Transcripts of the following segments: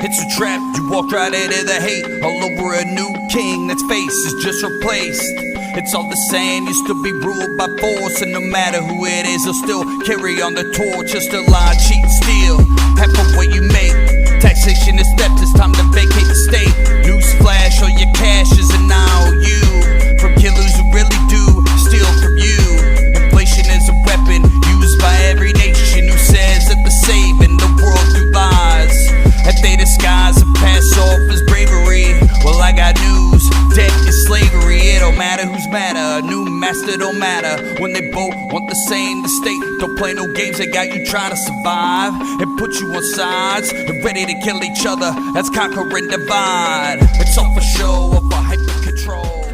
It's a trap, you walk right into the hate. All over a new king that's face is just replaced. It's all the same, you still be ruled by force. And no matter who it is, they'll still carry on the torch. Just a lie, cheat, steal, half of what you make. Taxation is theft, it's time to vacate the state. Newsflash, all your cash is an IOU. From killers who really do steal from you. Inflation is a weapon used by every nation who says that they're saving the world through lies. That they disguise and pass off as bravery. Well, I got news, debt is slavery. It don't matter who's madder, a new master don't matter. When they both want the same, the state don't play no games. They got you trying to survive and put you on sides and ready to kill each other. That's conquer and divide. It's all for show or for hyper control.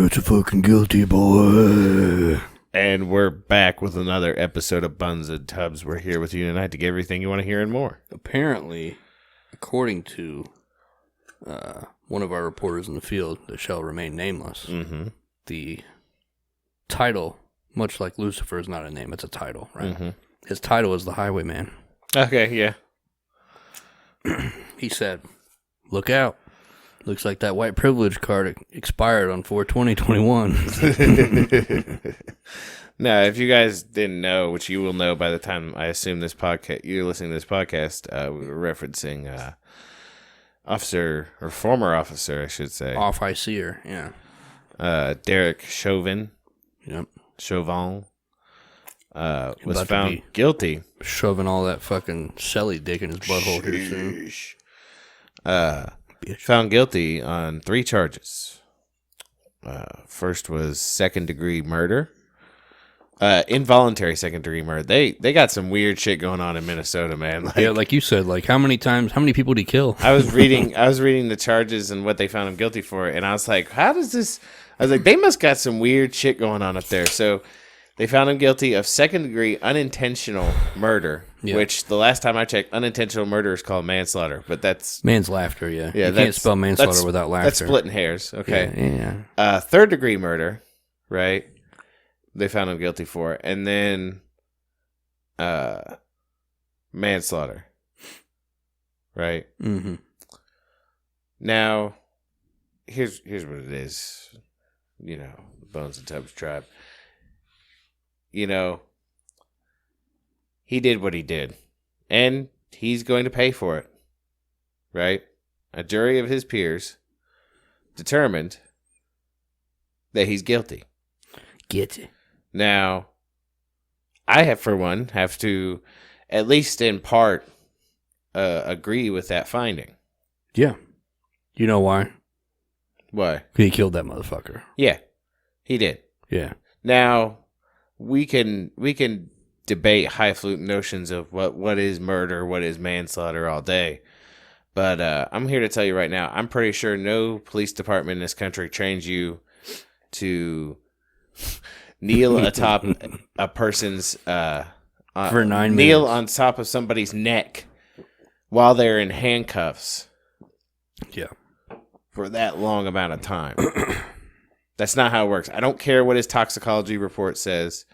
It's a fucking guilty boy. And we're back with another episode of Bonesandtubs. We're here with you tonight to get everything you want to hear and more. Apparently, according to one of our reporters in the field that shall remain nameless, the title, much like Lucifer, is not a name, it's a title, right? His title is the Highwayman. Okay, yeah. He said, "Look out. Looks like that white privilege card expired on 4/20/21." Now, if you guys didn't know, which you will know by the time I assume this podcast, you're listening to this podcast, we were referencing officer, or former officer, I should say. Off-I-Seer, yeah. Derek Chauvin. Yep. Chauvin was About found guilty. Shoving all that fucking celly dick in his butthole here soon. Found guilty on 3 charges. First was second-degree murder. Involuntary second-degree murder. They got some weird shit going on in Minnesota, man. Like, yeah, like you said, like how many people did he kill? I was reading the charges and what they found him guilty for, and I was like, how does this? I was like, they must got some weird shit going on up there. So they found him guilty of second-degree unintentional murder, which the last time I checked, unintentional murder is called manslaughter, but that's manslaughter. Yeah, yeah. You can't spell manslaughter without laughter. That's splitting hairs. Okay. Yeah. Third-degree murder, right? They found him guilty for, and then manslaughter, right? Mm-hmm. Now, here's what it is. You know, Bonesandtubs tribe. You know, he did what he did, and he's going to pay for it, right? A jury of his peers determined that he's guilty. Guilty. Now, I have to, at least in part, agree with that finding. Yeah. You know why? Why? He killed that motherfucker. Yeah, he did. Yeah. Now, we can debate highfalutin notions of what is murder, what is manslaughter all day. But I'm here to tell you right now, I'm pretty sure no police department in this country trains you to kneel atop a person's for 9 minutes. Kneel on top of somebody's neck while they're in handcuffs. Yeah. For that long amount of time. That's not how it works. I don't care what his toxicology report says.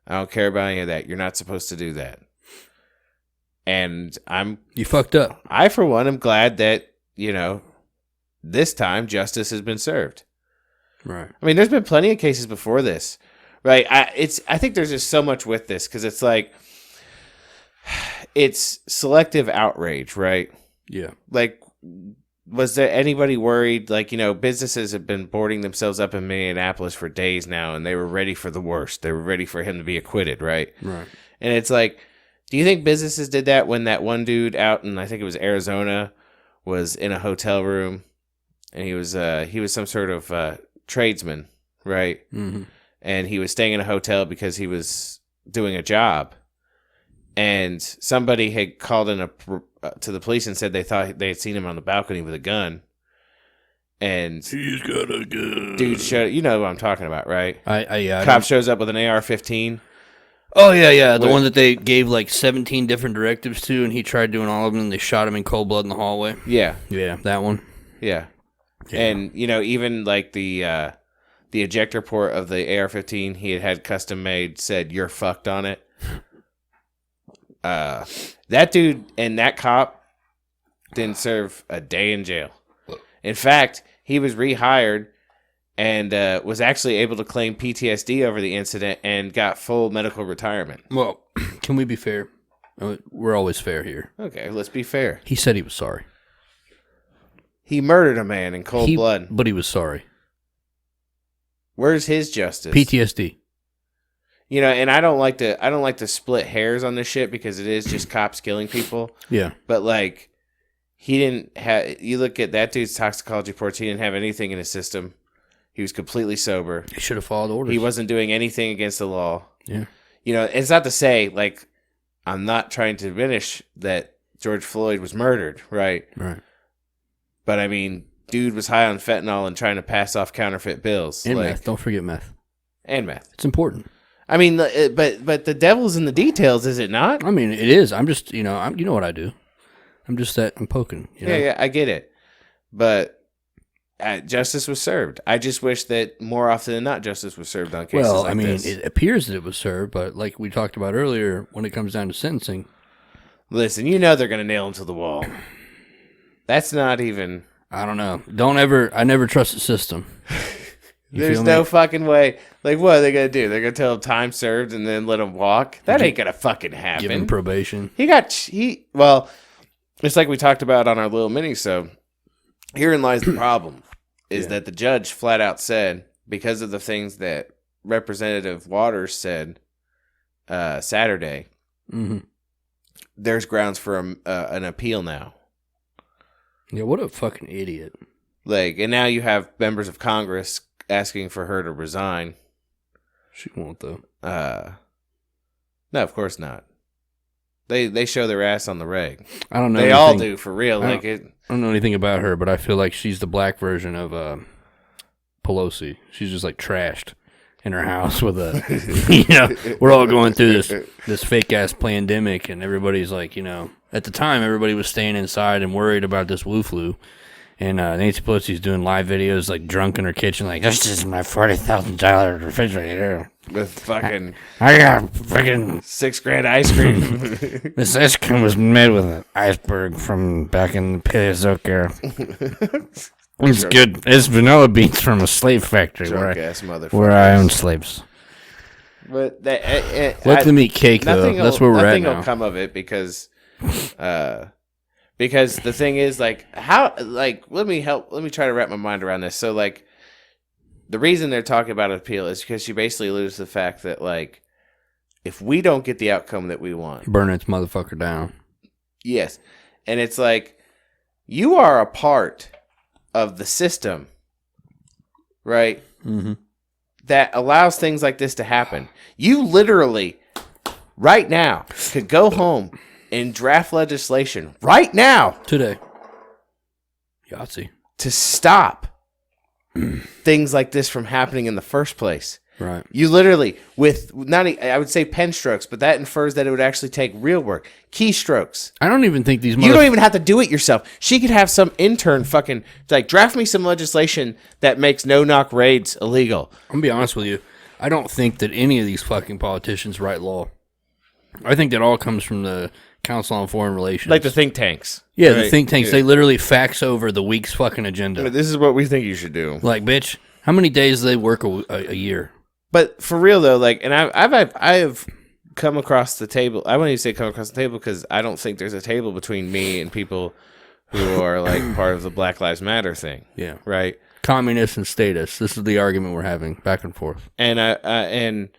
I don't care about any of that. You're not supposed to do that. And you fucked up. I, for one, am glad that, you know, this time justice has been served. Right. I mean, there's been plenty of cases before this. Right. I think there's just so much with this because it's like, it's selective outrage, right? Yeah. Like, was there anybody worried? Like, you know, businesses have been boarding themselves up in Minneapolis for days now, and they were ready for the worst. They were ready for him to be acquitted, right? Right. And it's like, do you think businesses did that when that one dude out in, I think it was Arizona, was in a hotel room, and he was some sort of tradesman, right? Mm-hmm. And he was staying in a hotel because he was doing a job. And somebody had called in to the police and said they thought they had seen him on the balcony with a gun. And he's got a gun. Dude showed, you know what I'm talking about, right? Yeah. Cop shows up with an AR-15. Oh, yeah. The one that they gave like 17 different directives to, and he tried doing all of them, and they shot him in cold blood in the hallway. Yeah. Yeah, that one. Yeah. And, you know, even like the ejector port of the AR-15 he had custom made said, "You're fucked" on it. That dude and that cop didn't serve a day in jail. In fact, he was rehired and was actually able to claim PTSD over the incident and got full medical retirement. Well, can we be fair? We're always fair here. Okay, let's be fair. He said he was sorry. He murdered a man in cold blood. But he was sorry. Where's his justice? PTSD. You know, and I don't like to split hairs on this shit because it is just cops killing people. Yeah. But like, he didn't have. You look at that dude's toxicology reports. He didn't have anything in his system. He was completely sober. He should have followed orders. He wasn't doing anything against the law. Yeah. You know, it's not to say like I'm not trying to diminish that George Floyd was murdered, right? Right. But I mean, dude was high on fentanyl and trying to pass off counterfeit bills. And meth. Don't forget meth. And meth. It's important. I mean, but the devil's in the details, is it not? I mean, it is. I'm just, you know what I do. I'm poking. You know? Yeah, I get it. But justice was served. I just wish that more often than not, justice was served on cases like this. It appears that it was served, but like we talked about earlier, when it comes down to sentencing. Listen, you know they're going to nail him to the wall. That's not even... I don't know. I never trust the system. There's no fucking way. Like, what are they going to do? They're going to tell him time served and then let him walk? That ain't going to fucking happen. Give him probation. Well, it's like we talked about on our little mini-so. Herein lies the problem, is that the judge flat out said, because of the things that Representative Waters said Saturday, there's grounds for an appeal now. Yeah, what a fucking idiot. Like, and now you have members of Congress asking for her to resign. She won't, though. No, of course not. They show their ass on the reg. I don't know. They all do, for real. I don't know anything about her, but I feel like she's the black version of Pelosi. She's just like trashed in her house with we're all going through this fake ass pandemic, and everybody's like, at the time everybody was staying inside and worried about this Wu flu. And Nancy Pelosi's doing live videos, like drunk in her kitchen, like, this is my $40,000 refrigerator. With fucking... I got freaking $6,000 ice cream. This ice cream was made with an iceberg from back in the Paleozoic era. It's good. It's vanilla beans from a slave factory where I own slaves. But let them eat cake, though. That's where we're at now. Nothing will come of it because the thing is, like, let me try to wrap my mind around this. So, like, the reason they're talking about an appeal is because she basically alludes to the fact that, like, if we don't get the outcome that we want, burn its motherfucker down. Yes. And it's like, you are a part of the system, right? Mm-hmm. That allows things like this to happen. You literally, right now, could go home and draft legislation right now. Today. Yahtzee. To stop things like this from happening in the first place. Right. You literally, with I would say pen strokes, but that infers that it would actually take real work. Keystrokes. I don't even think these You don't even have to do it yourself. She could have some intern fucking, like, draft me some legislation that makes no-knock raids illegal. I'm going to be honest with you. I don't think that any of these fucking politicians write law. I think that all comes from the Council on Foreign Relations. Like the think tanks. Yeah, right? The think tanks. Yeah. They literally fax over the week's fucking agenda. But this is what we think you should do. Like, bitch, how many days do they work a year? But for real, though, like, and I have come across the table. I wouldn't even say come across the table because I don't think there's a table between me and people who are, like, part of the Black Lives Matter thing. Yeah. Right? Communists and statists. This is the argument we're having back and forth. And I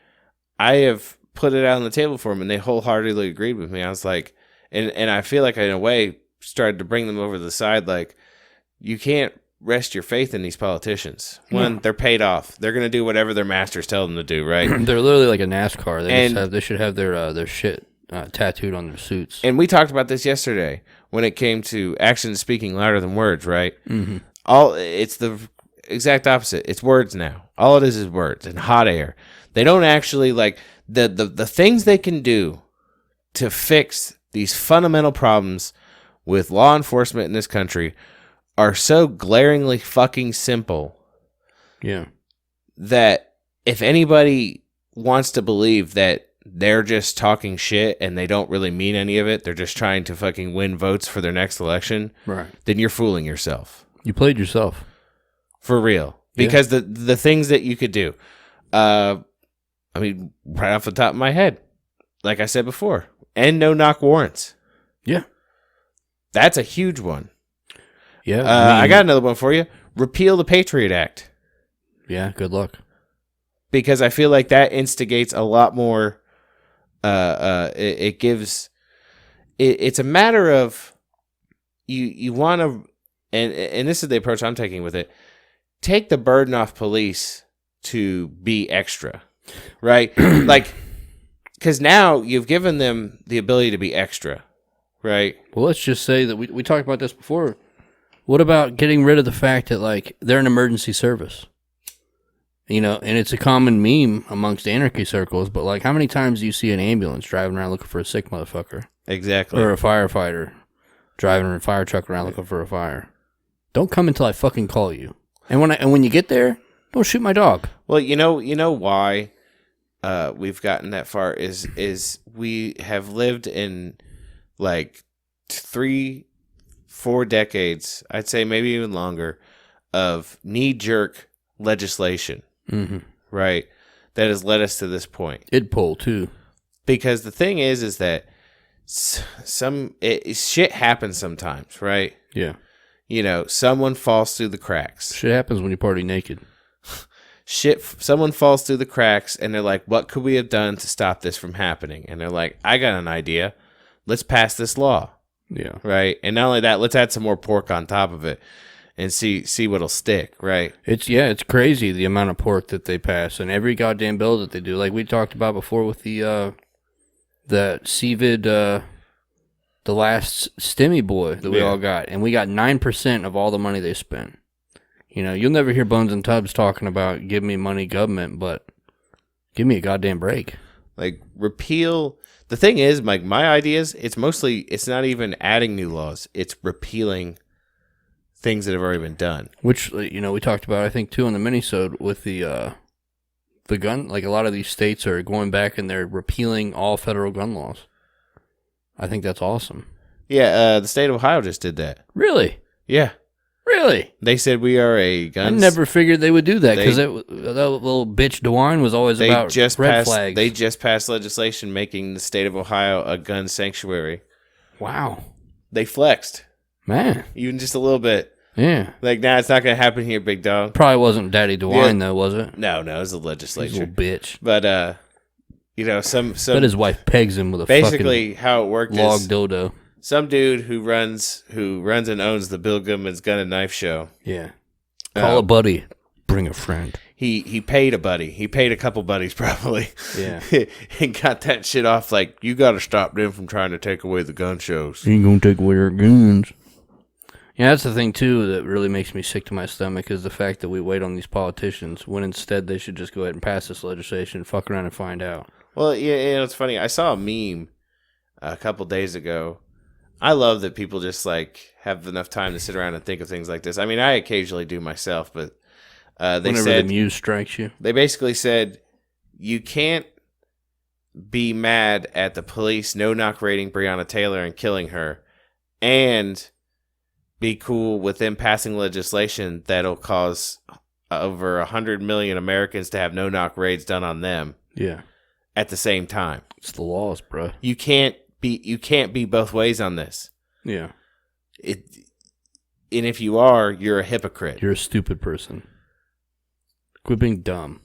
have put it out on the table for them, and they wholeheartedly agreed with me. I was like, and I feel like I, in a way, started to bring them over to the side. Like, you can't rest your faith in these politicians. One, they're paid off. They're going to do whatever their masters tell them to do, right? They're literally like a NASCAR. They should have their shit tattooed on their suits. And we talked about this yesterday when it came to actions speaking louder than words, right? Mm-hmm. It's the exact opposite. It's words now. All it is words and hot air. They don't actually, like, the things they can do to fix these fundamental problems with law enforcement in this country are so glaringly fucking simple. Yeah. That if anybody wants to believe that they're just talking shit and they don't really mean any of it, they're just trying to fucking win votes for their next election, right, then you're fooling yourself. You played yourself. For real. Because the things that you could do, I mean, right off the top of my head, like I said before, and no-knock warrants. Yeah. That's a huge one. Yeah. I got another one for you. Repeal the Patriot Act. Yeah, good luck. Because I feel like that instigates a lot more. It gives. It's a matter of you want to, and this is the approach I'm taking with it. Take the burden off police to be extra, right? Like, because now you've given them the ability to be extra, right? Well, let's just say that we talked about this before. What about getting rid of the fact that, like, they're an emergency service? You know, and it's a common meme amongst anarchy circles, but, like, how many times do you see an ambulance driving around looking for a sick motherfucker? Exactly. Or a firefighter driving a fire truck around looking for a fire? Don't come until I fucking call you. And when you get there, don't shoot my dog. Well, you know why we've gotten that far is we have lived in, like, 3-4 decades, I'd say maybe even longer, of knee-jerk legislation, right? That has led us to this point. It'd pull, too. Because the thing is that shit happens sometimes, right? Yeah. You know, someone falls through the cracks. Shit happens when you party naked. Someone falls through the cracks, and they're like, what could we have done to stop this from happening? And they're like, I got an idea. Let's pass this law. Yeah. Right? And not only that, let's add some more pork on top of it and see what'll stick, right? It's crazy the amount of pork that they pass, and every goddamn bill that they do. Like we talked about before with the CVID, the last STEMI boy that we all got, and we got 9% of all the money they spent. You know, you'll never hear Bonesandtubs talking about give me money government, but give me a goddamn break. Like, repeal. The thing is, like, my ideas, it's not even adding new laws. It's repealing things that have already been done. Which, you know, we talked about, I think, too, on the minisode with the gun. Like, a lot of these states are going back and they're repealing all federal gun laws. I think that's awesome. Yeah, the state of Ohio just did that. Really? Yeah. Really? They said we are a gun. I never figured they would do that because that little bitch DeWine was always about red flags. They just passed legislation making the state of Ohio a gun sanctuary. Wow. They flexed. Man. Even just a little bit. Yeah. Like, nah, it's not going to happen here, big dog. Probably wasn't Daddy DeWine, though, was it? No, it was the legislature. He's a little bitch. But, you know, some but his wife pegs him with a basically fucking how it worked log is dildo. Some dude who runs and owns the Bill Goodman's Gun and Knife Show. Yeah. Call a buddy. Bring a friend. He paid a buddy. He paid a couple buddies probably. Yeah. And got that shit off like, you got to stop them from trying to take away the gun shows. You ain't going to take away our guns. Yeah, that's the thing, too, that really makes me sick to my stomach is the fact that we wait on these politicians when instead they should just go ahead and pass this legislation, fuck around and find out. Well, yeah, it's funny. I saw a meme a couple days ago. I love that people just, like, have enough time to sit around and think of things like this. I mean, I occasionally do myself, but whenever the muse strikes you. They basically said, you can't be mad at the police no-knock raiding Breonna Taylor and killing her and be cool with them passing legislation that'll cause over 100 million Americans to have no-knock raids done on them. Yeah. At the same time. It's the laws, bro. You can't be both ways on this. Yeah. And if you are, you're a hypocrite. You're a stupid person. Quit being dumb.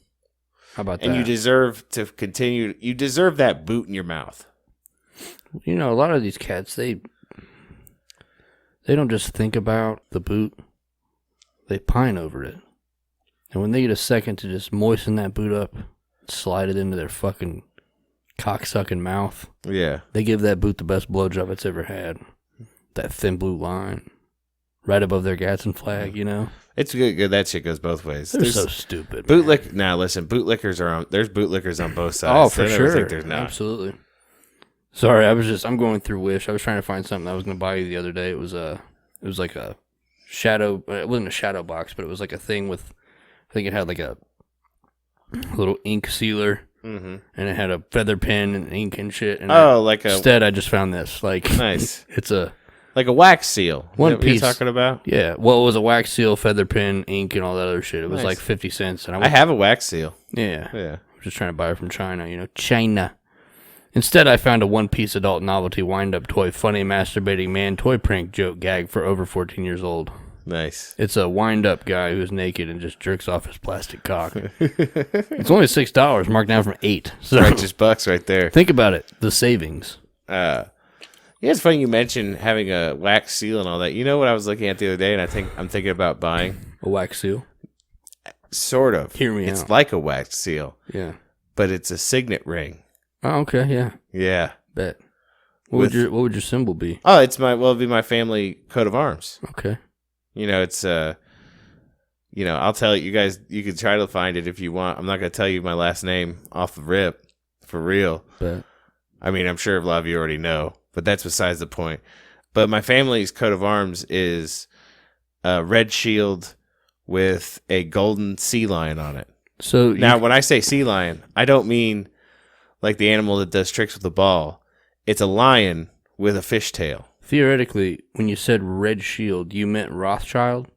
How about that? And you deserve to continue. You deserve that boot in your mouth. You know, a lot of these cats, they don't just think about the boot. They pine over it. And when they get a second to just moisten that boot up, slide it into their fucking cocksucking mouth. Yeah. They give that boot the best blowjob it's ever had. That thin blue line. Right above their Gadsden flag, you know? It's good. That shit goes both ways. They're so stupid. Now listen, there's bootlickers on both sides. Oh, for sure. Think there's not. Absolutely. Sorry, I'm going through Wish. I was trying to find something I was going to buy you the other day. It was like a shadow, it wasn't a shadow box, but it was like a thing with, I think it had like a little ink sealer and it had a feather pen and ink and shit. And instead, I just found this. Like, nice. It's a like a wax seal. One Is that what piece. you're talking about? Yeah. Well, it was a wax seal, feather pen, ink, and all that other shit. It was Nice. like 50 cents. And I have a wax seal. Yeah. Yeah. I'm just trying to buy it from China. You know, China. Instead, I found a one-piece adult novelty wind-up toy, funny masturbating man toy prank joke gag for over 14 years old. Nice. It's a wind-up guy who's naked and just jerks off his plastic cock. It's only $6, marked down from $8. So Righteous bucks right there. think about it, the savings. Yeah, it's funny you mentioned having a wax seal and all that. You know what I was looking at the other day, and I'm thinking about buying? A wax seal? Sort of. Hear me It's out. like a wax seal, Yeah. but it's a signet ring. Oh, okay, yeah. Yeah. Bet. What would your symbol be? Oh, it'd be my family coat of arms. Okay. You know, it's I'll tell you guys. You can try to find it if you want. I'm not gonna tell you my last name off the rip, for real. Bet. I mean, I'm sure a lot of you already know, but that's besides the point. But my family's coat of arms is a red shield with a golden sea lion on it. So Now, when I say sea lion, I don't mean like the animal that does tricks with the ball. It's a lion with a fishtail. theoretically, when you said red shield, you meant Rothschild?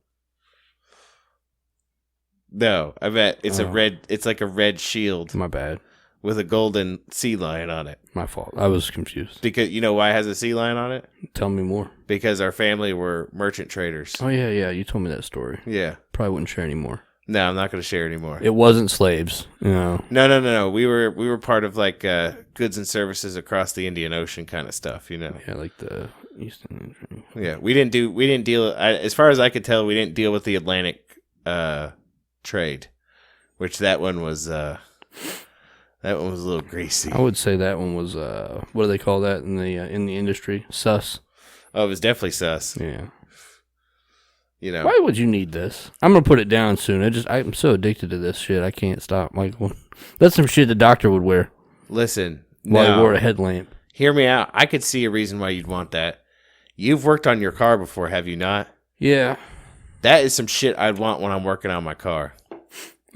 No, I bet it's it's like a red shield My bad. with a golden sea lion on it. My fault. I was confused. Because you know why it has a sea lion on it? Tell me more. Because our family were merchant traders. Oh, yeah. You told me that story. Yeah. Probably wouldn't share anymore. No, I'm not going to share anymore. It wasn't slaves. No. No. We were part of like goods and services across the Indian Ocean kind of stuff, you know. Yeah, like the Eastern. Yeah, we didn't deal. As far as I could tell, we didn't deal with the Atlantic trade, which that one was a little greasy. I would say that one was what do they call that in the industry? Sus. Oh, it was definitely sus. Yeah. You know. Why would you need this? I'm gonna put it down soon. I'm so addicted to this shit. I can't stop. Like, that's some shit the doctor would wear Listen, while he wore a headlamp. Hear me out. I could see a reason why you'd want that. You've worked on your car before, have you not? Yeah. That is some shit I'd want when I'm working on my car.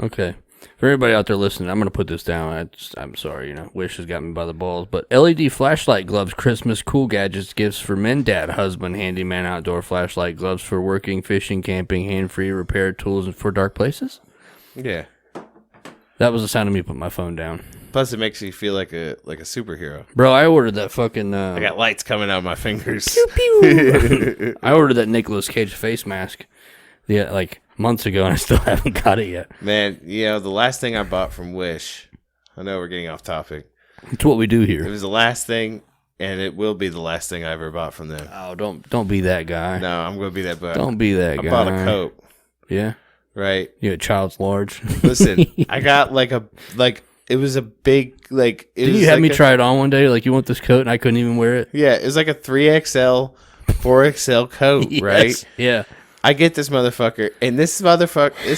Okay. For everybody out there listening, I'm going to put this down. I'm sorry, Wish has got me by the balls. But LED flashlight gloves, Christmas, cool gadgets, gifts for men, dad, husband, handyman, outdoor flashlight gloves for working, fishing, camping, hand-free, repair tools, and for dark places? Yeah. That was the sound of me putting my phone down. Plus, it makes you feel like a superhero. Bro, I ordered that fucking... I got lights coming out of my fingers. Pew, pew. I ordered that Nicolas Cage face mask like months ago, and I still haven't got it yet. Man, the last thing I bought from Wish, I know we're getting off topic. It's what we do It here. was the last thing, and it will be the last thing I ever bought from them. Oh, don't be that guy. No, I'm going to be that guy. Don't be that guy. I bought a coat, Yeah? right? You had child's large. Listen, I got it was a big, Did you have me try it on one day? Like, you want this coat, and I couldn't even wear it? Yeah, it was like a 3XL, 4XL coat, Yes. right? Yeah. I get this motherfucker, and this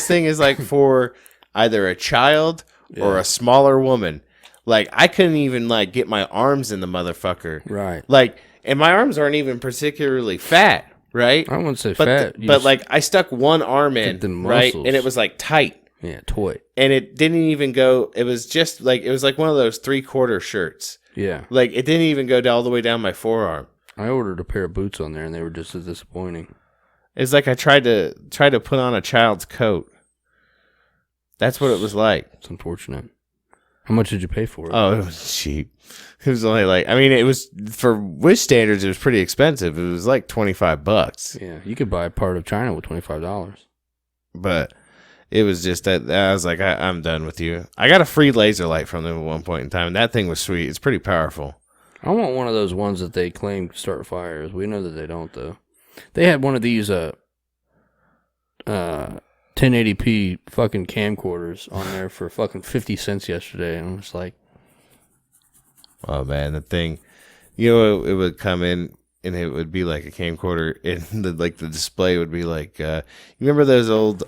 thing is like for either a child or a smaller woman. Like, I couldn't even get my arms in the motherfucker. Right. And my arms aren't even particularly fat, right? I wouldn't say but fat. I stuck one arm in, them right? muscles. And it was tight. Yeah, toy. And it didn't even go, it was just it was like one of those 3/4 shirts. Yeah. It didn't even go all the way down my forearm. I ordered a pair of boots on there, and they were just as disappointing. It's like I tried to put on a child's coat. That's what it was like. It's unfortunate. How much did you pay for it? Oh, it was cheap. It was only it was, for Wish standards, it was pretty expensive. It was like $25. Yeah, you could buy a part of China with $25. But it was just that I was like, I'm done with you. I got a free laser light from them at one point in time, and that thing was sweet. It's pretty powerful. I want one of those ones that they claim start fires. We know that they don't, though. They had one of these 1080p fucking camcorders on there for fucking 50 cents yesterday, and I'm just like... Oh, man, the thing... it would come in, and it would be like a camcorder, and the display would be like... you remember those old...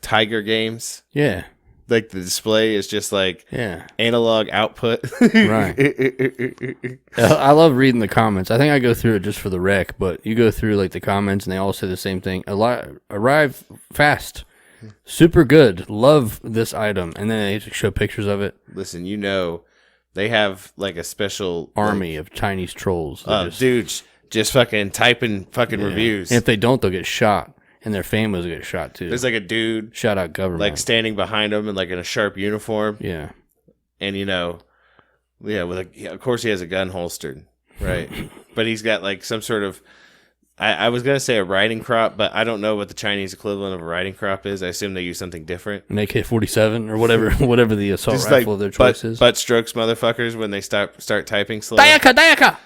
Tiger games? Yeah. The display is just analog output. Right. I love reading the comments. I think I go through it just for the wreck, but you go through the comments and they all say the same thing. Arrive fast. Super good. Love this item. And then they show pictures of it. Listen, they have like a special army of Chinese trolls. Dudes just fucking typing fucking reviews. And if they don't, they'll get shot. And their families will get shot too. There's like a dude. Shout out government. Like standing behind them and like in a sharp uniform. Yeah. And of course he has a gun holstered. Right. But he's got like some sort of, I was going to say a riding crop, but I don't know what the Chinese equivalent of a riding crop is. I assume they use something different. An AK-47 or whatever the assault just rifle of their choice is. Butt strokes motherfuckers when they start typing slow. Dayaka!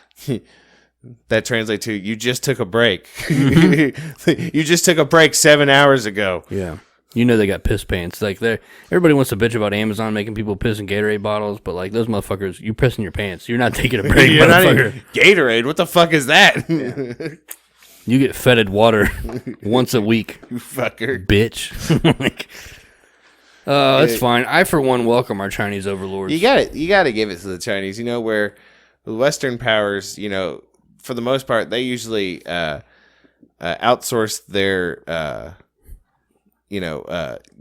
That translates to, you just took a break. You just took a break 7 hours ago. Yeah. You know they got piss pants. Like everybody wants to bitch about Amazon making people piss in Gatorade bottles, but like those motherfuckers, you piss in your pants. You're not taking a break, motherfucker. Gatorade? What the fuck is that? Yeah. You get fetid water once a week. You fucker. Bitch. That's fine. I, for one, welcome our Chinese overlords. You gotta give it to the Chinese, where the Western powers, for the most part, they usually outsource their,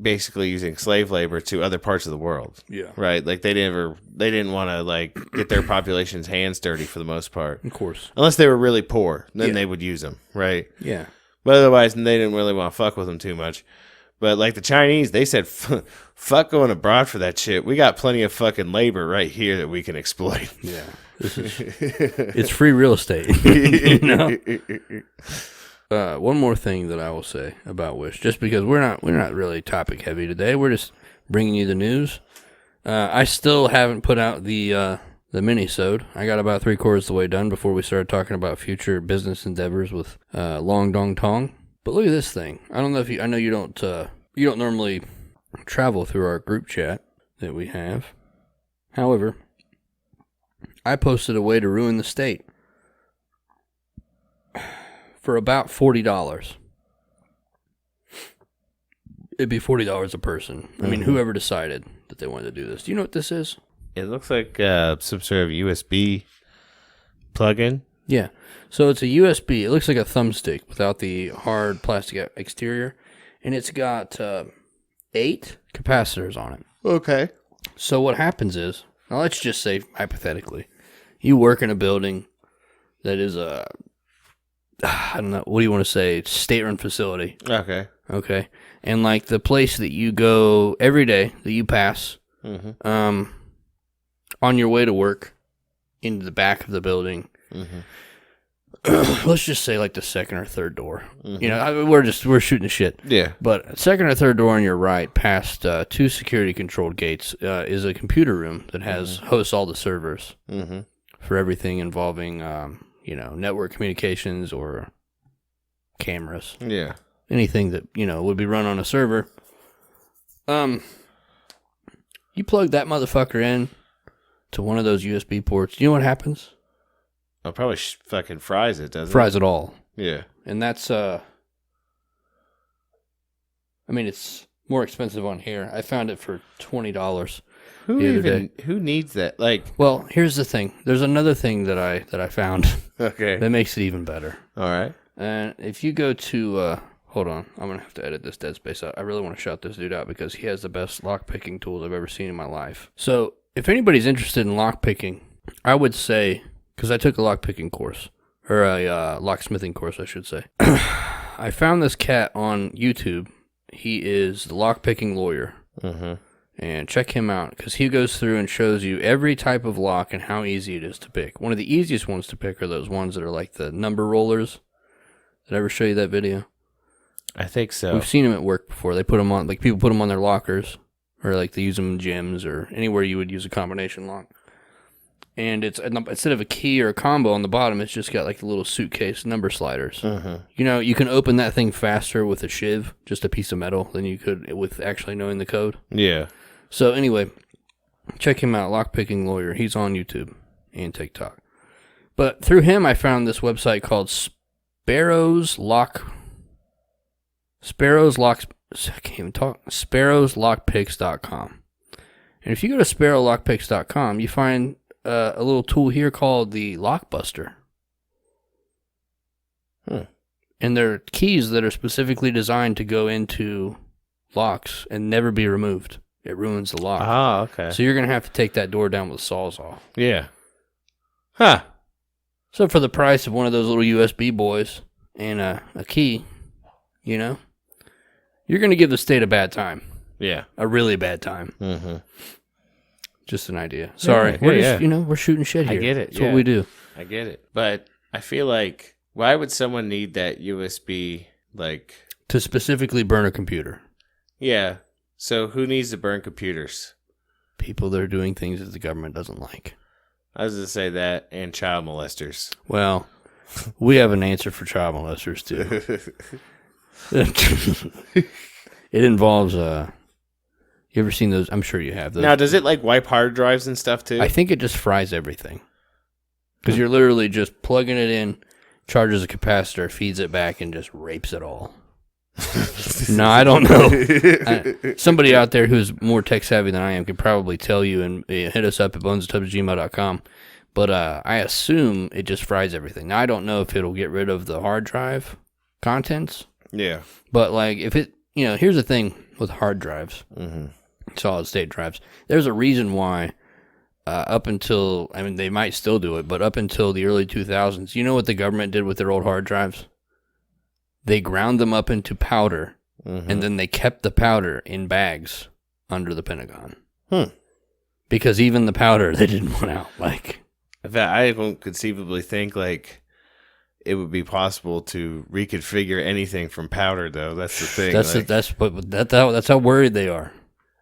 basically using slave labor to other parts of the world. Yeah. Right? Like they didn't want to like get their population's hands dirty for the most part. Of course. Unless they were really poor, then they would use them, right? Yeah. But otherwise, they didn't really want to fuck with them too much. But like the Chinese, they said, fuck going abroad for that shit. We got plenty of fucking labor right here that we can exploit. Yeah. It's free real estate. One more thing that I will say about Wish, just because we're not really topic heavy today. We're just bringing you the news. I still haven't put out the mini-sode. I got about 3/4 of the way done before we started talking about future business endeavors with Long Dong Tong. But look at this thing. I don't know if I know you don't normally travel through our group chat that we have. However, I posted a way to ruin the state for about $40. It'd be $40 a person. I mean, whoever decided that they wanted to do this. Do you know what this is? It looks like some sort of USB plug-in. Yeah. So it's a USB. It looks like a thumbstick without the hard plastic exterior. And it's got 8 capacitors on it. Okay. So what happens is, now let's just say, hypothetically, you work in a building that is I don't know, what do you want to say, state-run facility. Okay. Okay. And like the place that you go every day, that you pass, on your way to work, into the back of the building, let's just say like the second or third door. We're shooting the shit. Yeah. But second or third door on your right, past 2 security-controlled gates, is a computer room that hosts all the servers for everything involving network communications or cameras. Yeah. Anything that, would be run on a server. You plug that motherfucker in to one of those USB ports. You know what happens? Oh, probably fucking fries it, doesn't it? Fries it all. Yeah. And that's, it's more expensive on here. I found it for $20. Who needs that? Like, well, here's the thing. There's another thing that I found. Okay. That makes it even better. All right. And if you go to, hold on, I'm gonna have to edit this dead space out. I really want to shout this dude out because he has the best lock picking tools I've ever seen in my life. So if anybody's interested in lock picking, I would say, because I took a lock picking course, or a locksmithing course, I should say. I found this cat on YouTube. He is the lock picking lawyer. And check him out, because he goes through and shows you every type of lock and how easy it is to pick. One of the easiest ones to pick are those ones that are like the number rollers. Did I ever show you that video? I think so. We've seen them at work before. They put them on, like people put them on their lockers, or like they use them in gyms or anywhere you would use a combination lock. And it's instead of a key or a combo on the bottom, it's just got like the little suitcase number sliders. You can open that thing faster with a shiv, just a piece of metal, than you could with actually knowing the code. Yeah. So anyway, check him out, Lockpicking Lawyer. He's on YouTube and TikTok. But through him, I found this website called sparrowslockpicks.com. And if you go to sparrowlockpicks.com, you find a little tool here called the Lockbuster. And they're keys that are specifically designed to go into locks and never be removed. It ruins the lock. Oh, okay. So you're going to have to take that door down with a sawzall. Yeah. Huh. So for the price of one of those little USB boys and a key, you know, you're going to give the state a bad time. Yeah. A really bad time. Mm-hmm. Just an idea. Sorry. We're shooting shit here. I get it. That's what we do. I get it. But I feel like, why would someone need that USB, like... To specifically burn a computer. Yeah. So who needs to burn computers? People that are doing things that the government doesn't like. I was going to say that, and child molesters. Well, we have an answer for child molesters, too. It involves, you ever seen those? I'm sure you have those. Now, does it, like, wipe hard drives and stuff, too? I think it just fries everything. Because you're literally just plugging it in, charges a capacitor, feeds it back, and just rapes it all. No, I don't know. Somebody out there who's more tech savvy than I am could probably tell you, and hit us up at bonesandtubs@gmail.com. But I assume it just fries everything. Now, I don't know if it'll get rid of the hard drive contents. Yeah. But, like, if it, here's the thing with hard drives, solid state drives. There's a reason why up until, they might still do it, but up until the early 2000s, you know what the government did with their old hard drives? They ground them up into powder, and then they kept the powder in bags under the Pentagon. Because even the powder, they didn't want out. Like, I don't conceivably think, like, it would be possible to reconfigure anything from powder, though. That's the thing. That's how worried they are.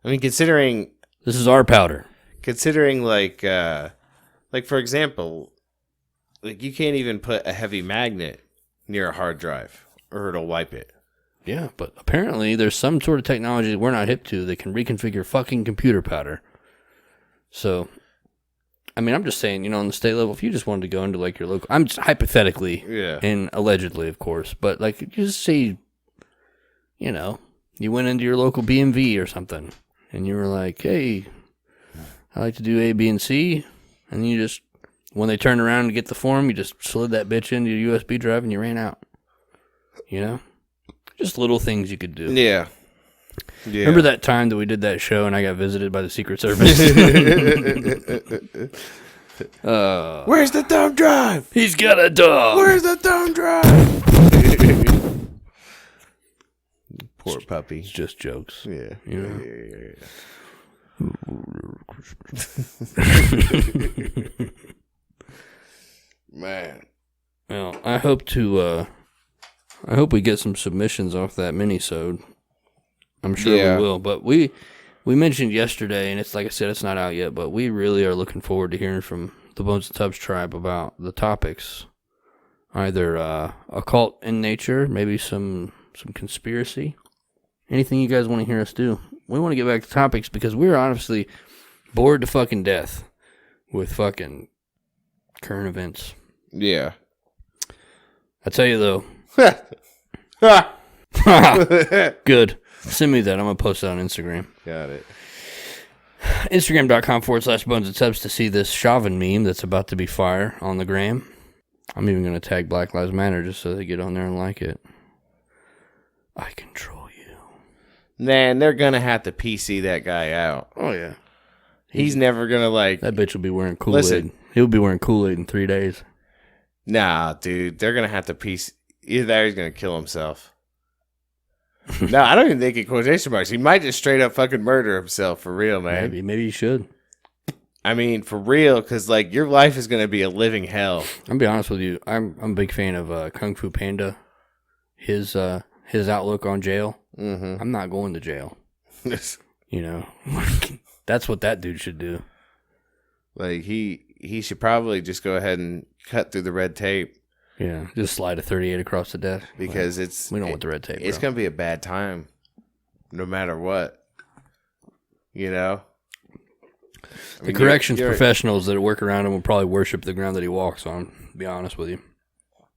I mean, considering this is our powder. Considering, like for example, like, you can't even put a heavy magnet near a hard drive, or it'll wipe it. Yeah, but apparently there's some sort of technology that we're not hip to that can reconfigure fucking computer powder. So, I'm just saying, on the state level, if you just wanted to go into, like, your local... I'm just hypothetically, and allegedly, of course, but, like, just say, you went into your local BMV or something, and you were like, hey, I like to do A, B, and C, and you just... When they turned around to get the form, you just slid that bitch into your USB drive and you ran out. Just little things you could do. Yeah. Remember that time that we did that show and I got visited by the Secret Service? Where's the thumb drive? He's got a dog. Where's the thumb drive? Poor puppy. It's just jokes. Yeah. Man. Well, I hope we get some submissions off that mini-sode. I'm sure we will. But we mentioned yesterday, and it's like I said, it's not out yet, but we really are looking forward to hearing from the Bonesandtubs tribe about the topics. Either occult in nature, maybe some conspiracy. Anything you guys want to hear us do. We want to get back to topics because we're honestly bored to fucking death with fucking current events. Yeah. I tell you though. Good. Send me that. I'm going to post it on Instagram. Got it. Instagram.com/Bonesandtubs to see this Chauvin meme that's about to be fire on the gram. I'm even going to tag Black Lives Matter just so they get on there and like it. I control you. Man, they're going to have to PC that guy out. Oh, yeah. He's never going to, like... That bitch will be wearing Kool-Aid. Listen. He'll be wearing Kool-Aid in 3 days. Nah, dude. They're going to have to PC... Either that or he's going to kill himself. No, I don't even think in quotation marks. He might just straight up fucking murder himself for real, man. Maybe he should. I mean, for real, because, like, your life is going to be a living hell. I'll be honest with you. I'm a big fan of Kung Fu Panda. His outlook on jail. Mm-hmm. I'm not going to jail. That's what that dude should do. Like, he should probably just go ahead and cut through the red tape. Yeah, just slide a 38 across the desk. Because we don't want the red tape, It's going to be a bad time, no matter what. The corrections professionals that work around him will probably worship the ground that he walks on, to be honest with you.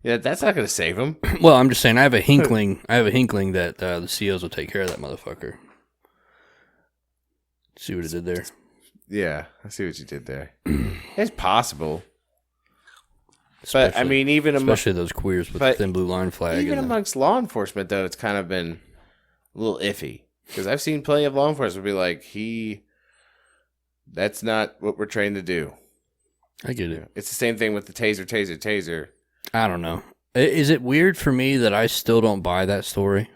Yeah, that's not going to save him. Well, I'm just saying, I have a hinkling that the COs will take care of that motherfucker. See what I did there? Yeah, I see what you did there. It's possible. But, I mean, especially those queers with the thin blue line flag. Even amongst law enforcement, though, it's kind of been a little iffy. Because I've seen plenty of law enforcement be like, that's not what we're trained to do. I get it. It's the same thing with the taser. I don't know. Is it weird for me that I still don't buy that story?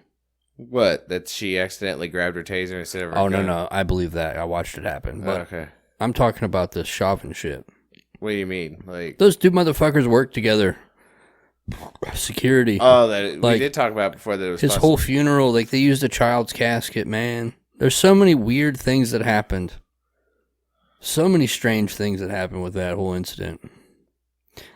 What? That she accidentally grabbed her taser instead of her gun? No. I believe that. I watched it happen. But okay. I'm talking about this Chauvin shit. What do you mean? Like those two motherfuckers work together. Security. Oh, we did talk about before that it was his whole funeral. Like they used a child's casket, man. There's so many weird things that happened. So many strange things that happened with that whole incident.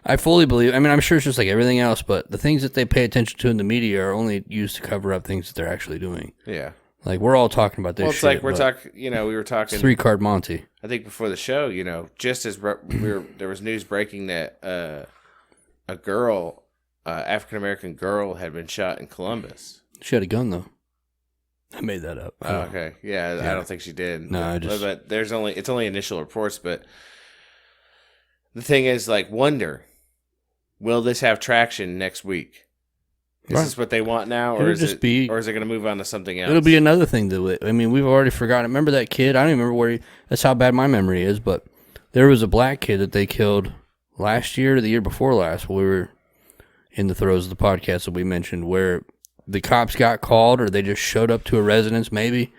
I fully believe. I mean, I'm sure it's just like everything else, but the things that they pay attention to in the media are only used to cover up things that they're actually doing. Yeah. Like we're all talking about this. Well, it's shit, like we're talking. We were talking 3-card Monty. I think before the show, just as there was news breaking that a girl, African American girl, had been shot in Columbus. She had a gun though. I made that up. Oh, okay. Yeah, I don't think she did. No, but it's only initial reports. But the thing is, like, wonder, will this have traction next week? Is this what they want now, or is it going to move on to something else? It'll be another thing I mean, we've already forgotten. Remember that kid? I don't even remember that's how bad my memory is. But there was a black kid that they killed last year or the year before last. When we were in the throes of the podcast that we mentioned, where the cops got called, or they just showed up to a residence, maybe,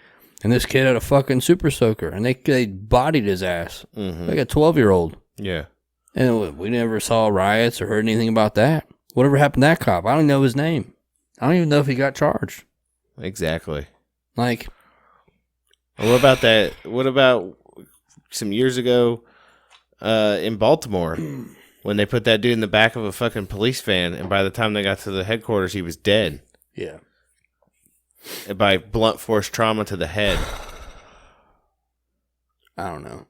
and this kid had a fucking super soaker, and they bodied his ass like a 12-year-old. Yeah, and we never saw riots or heard anything about that. Whatever happened to that cop? I don't know his name. I don't even know if he got charged. Exactly. Like, what about that? What about some years ago in Baltimore? When they put that dude in the back of a fucking police van, and by the time they got to the headquarters, he was dead. Yeah. By blunt force trauma to the head. I don't know.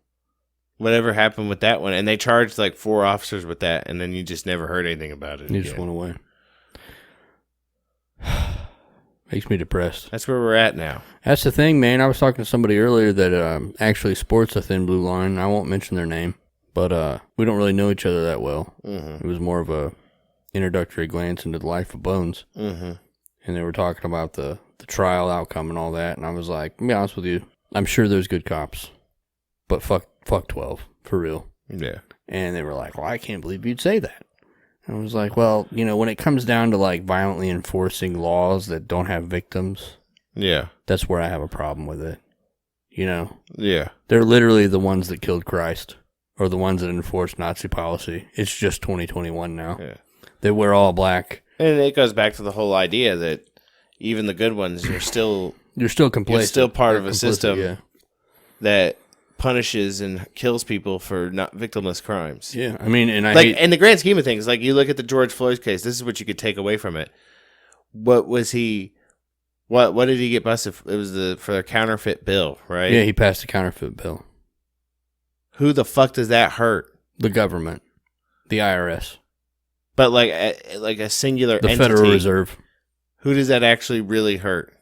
Whatever happened with that one. And they charged like 4 officers with that, and then you just never heard anything about it. He just went away. Makes me depressed. That's where we're at now. That's the thing, man. I was talking to somebody earlier that actually sports a thin blue line. I won't mention their name. But we don't really know each other that well. It was more of a introductory glance into the life of Bones. And they were talking about the trial outcome and all that. And I was like, to be honest with you, I'm sure there's good cops. But fuck 12, for real. Yeah. And they were like, well, I can't believe you'd say that. And I was like, well, when it comes down to like violently enforcing laws that don't have victims. Yeah. That's where I have a problem with it. Yeah. They're literally the ones that killed Christ. Or the ones that enforce Nazi policy. It's just 2021 now. Yeah. They wear all black. And it goes back to the whole idea that even the good ones, you're still complacent. You're still part of a system that punishes and kills people for not victimless crimes. Yeah, I mean, and in the grand scheme of things, like you look at the George Floyd case, this is what you could take away from it. What was he? What did he get busted for? It was for a counterfeit bill, right? Yeah, he passed a counterfeit bill. Who the fuck does that hurt? The government, the IRS, but like a singular the entity. Federal Reserve. Who does that actually really hurt?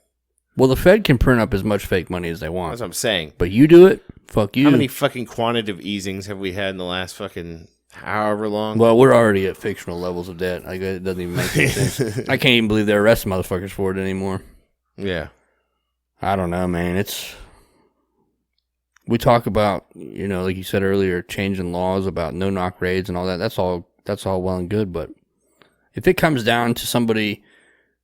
Well, the Fed can print up as much fake money as they want. That's what I'm saying. But you do it, fuck you. How many fucking quantitative easings have we had in the last fucking however long? Well, we're already at fictional levels of debt. Like, it doesn't even make any sense. I can't even believe they're arresting motherfuckers for it anymore. Yeah. I don't know, man. We talk about, like you said earlier, changing laws about no-knock raids and all that. That's all well and good, but if it comes down to somebody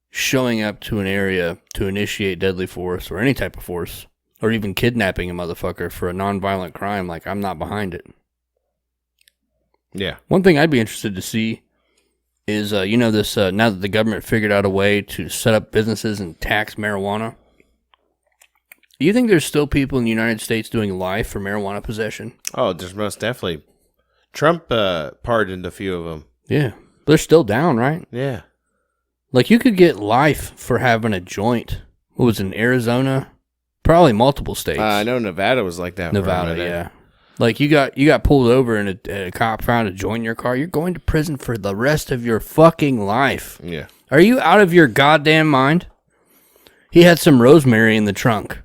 showing up to an area to initiate deadly force or any type of force, or even kidnapping a motherfucker for a non-violent crime, like, I'm not behind it. Yeah. One thing I'd be interested to see is, this, now that the government figured out a way to set up businesses and tax marijuana, do you think there's still people in the United States doing life for marijuana possession? Oh, there's most definitely. Trump pardoned a few of them. Yeah. They're still down, right? Yeah. Like, you could get life for having a joint. What was it, in Arizona? Probably multiple states. I know Nevada was like that. Nevada, yeah. Like, you got pulled over and a cop found a joint in your car. You're going to prison for the rest of your fucking life. Yeah. Are you out of your goddamn mind? He had some rosemary in the trunk.